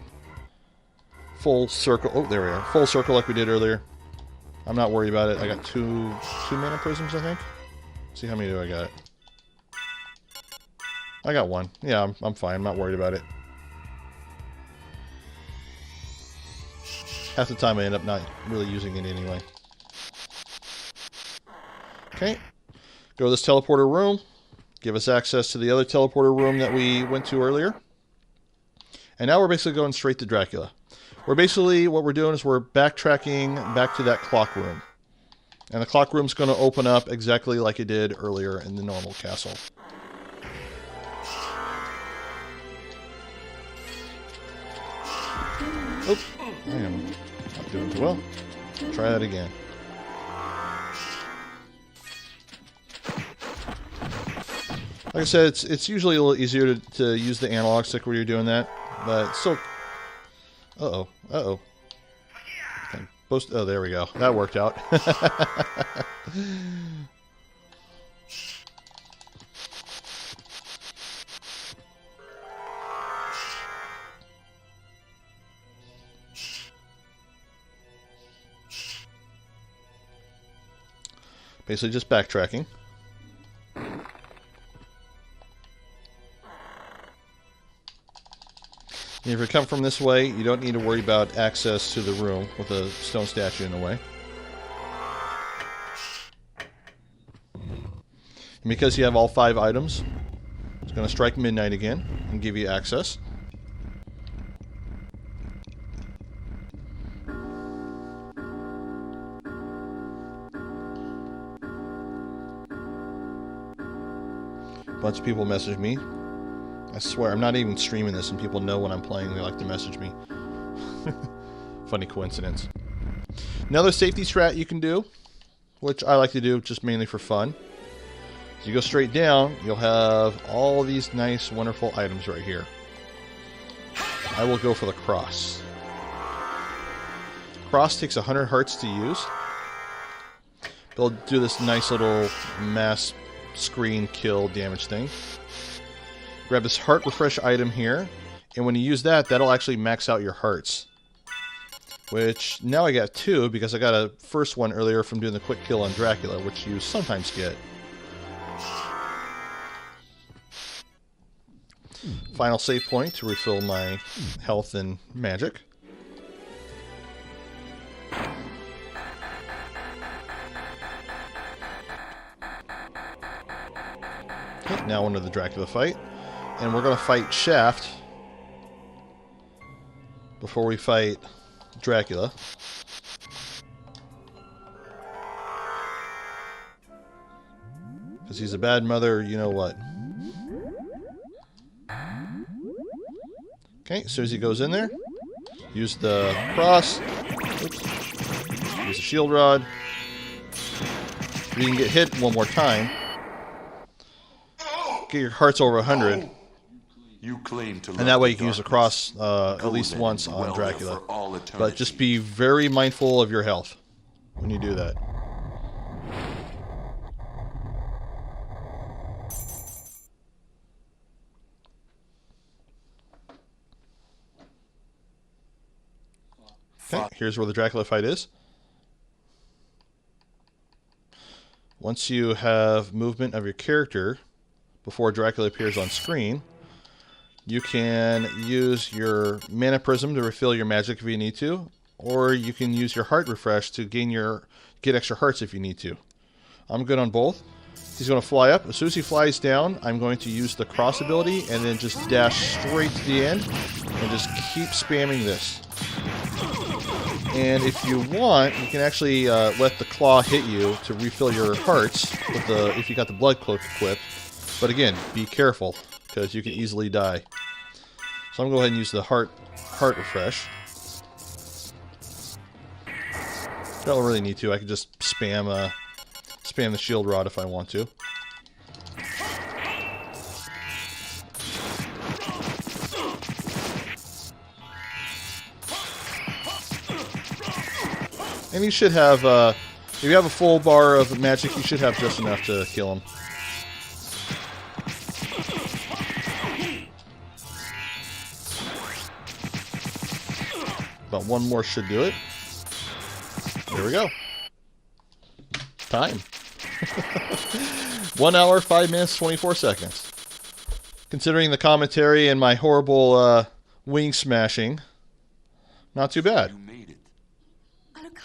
S1: full circle. Oh, there we are. Full circle like we did earlier. I'm not worried about it. I got two mana prisms, I think. Let's see how many do I got. I got one. Yeah, I'm fine. I'm not worried about it. Half the time I end up not really using it anyway. Okay. Go to this teleporter room. Give us access to the other teleporter room that we went to earlier. And now we're basically going straight to Dracula. What we're doing is we're backtracking back to that clock room. And the clock room's going to open up exactly like it did earlier in the normal castle. Oh, I am not doing too well. Try that again. Like I said, it's usually a little easier to use the analog stick where you're doing that, but still. Uh-oh. Uh-oh. Oh, there we go. That worked out. Basically just backtracking. And if you come from this way, you don't need to worry about access to the room with a stone statue in the way. And because you have all 5 items, it's going to strike midnight again and give you access. A bunch of people message me. I swear, I'm not even streaming this and people know when I'm playing. They like to message me. Funny coincidence. Another safety strat you can do, which I like to do just mainly for fun. As you go straight down, you'll have all these nice, wonderful items right here. I will go for the cross. Cross takes 100 hearts to use. They'll do this nice little mass screen kill damage thing. Grab this heart refresh item here, and when you use that, that'll actually max out your hearts. Which, now I got 2, because I got a first one earlier from doing the quick kill on Dracula, which you sometimes get. Final save point to refill my health and magic. Okay, now into the Dracula fight. And we're going to fight Shaft before we fight Dracula. Because he's a bad mother, you know what. Okay, as soon as he goes in there, use the cross. Oops. Use the shield rod. If you can get hit one more time, get your hearts over 100.
S2: You claim to
S1: and that way you can use the cross at least once on Dracula. But just be very mindful of your health when you do that. Okay, here's where the Dracula fight is. Once you have movement of your character before Dracula appears on screen, you can use your mana prism to refill your magic if you need to, or you can use your heart refresh to get extra hearts if you need to. I'm good on both. He's going to fly up. As soon as he flies down, I'm going to use the cross ability and then just dash straight to the end and just keep spamming this. And if you want, you can actually let the claw hit you to refill your hearts with if you got the blood cloak equipped. But again, be careful, because you can easily die. So I'm going to go ahead and use the heart refresh. Don't really need to. I could just spam the shield rod if I want to. And you should have, if you have a full bar of magic, you should have just enough to kill him. About one more should do it. There we go. Time. 1 hour, 5 minutes, 24 seconds. Considering the commentary and my horrible wing smashing, not too bad.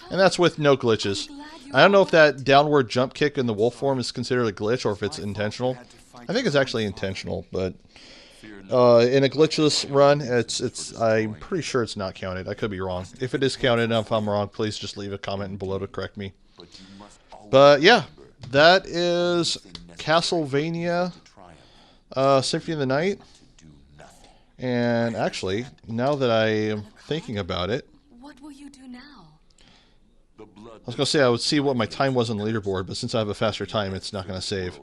S1: And that's with no glitches. I don't know if that downward jump kick in the wolf form is considered a glitch or if it's intentional. I think it's actually intentional, but in a glitchless run, I'm pretty sure it's not counted. I could be wrong. If it is counted, and if I'm wrong, please just leave a comment below to correct me. But yeah, that is Castlevania Symphony of the Night. And actually, now that I am thinking about it,
S4: What will you do now?
S1: I was going to say I would see what my time was on the leaderboard, but since I have a faster time, it's not going to save.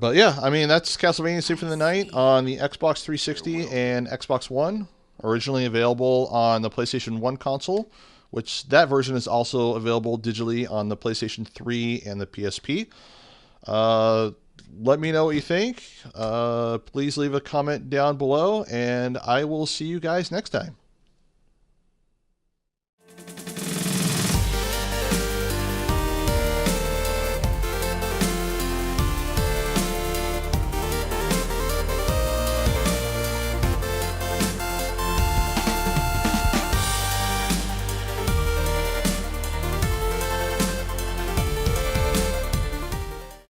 S1: But yeah, I mean, that's Castlevania Symphony of the Night on the Xbox 360 and Xbox One. Originally available on the PlayStation 1 console, which that version is also available digitally on the PlayStation 3 and the PSP. Let me know what you think. Please leave a comment down below, and I will see you guys next time.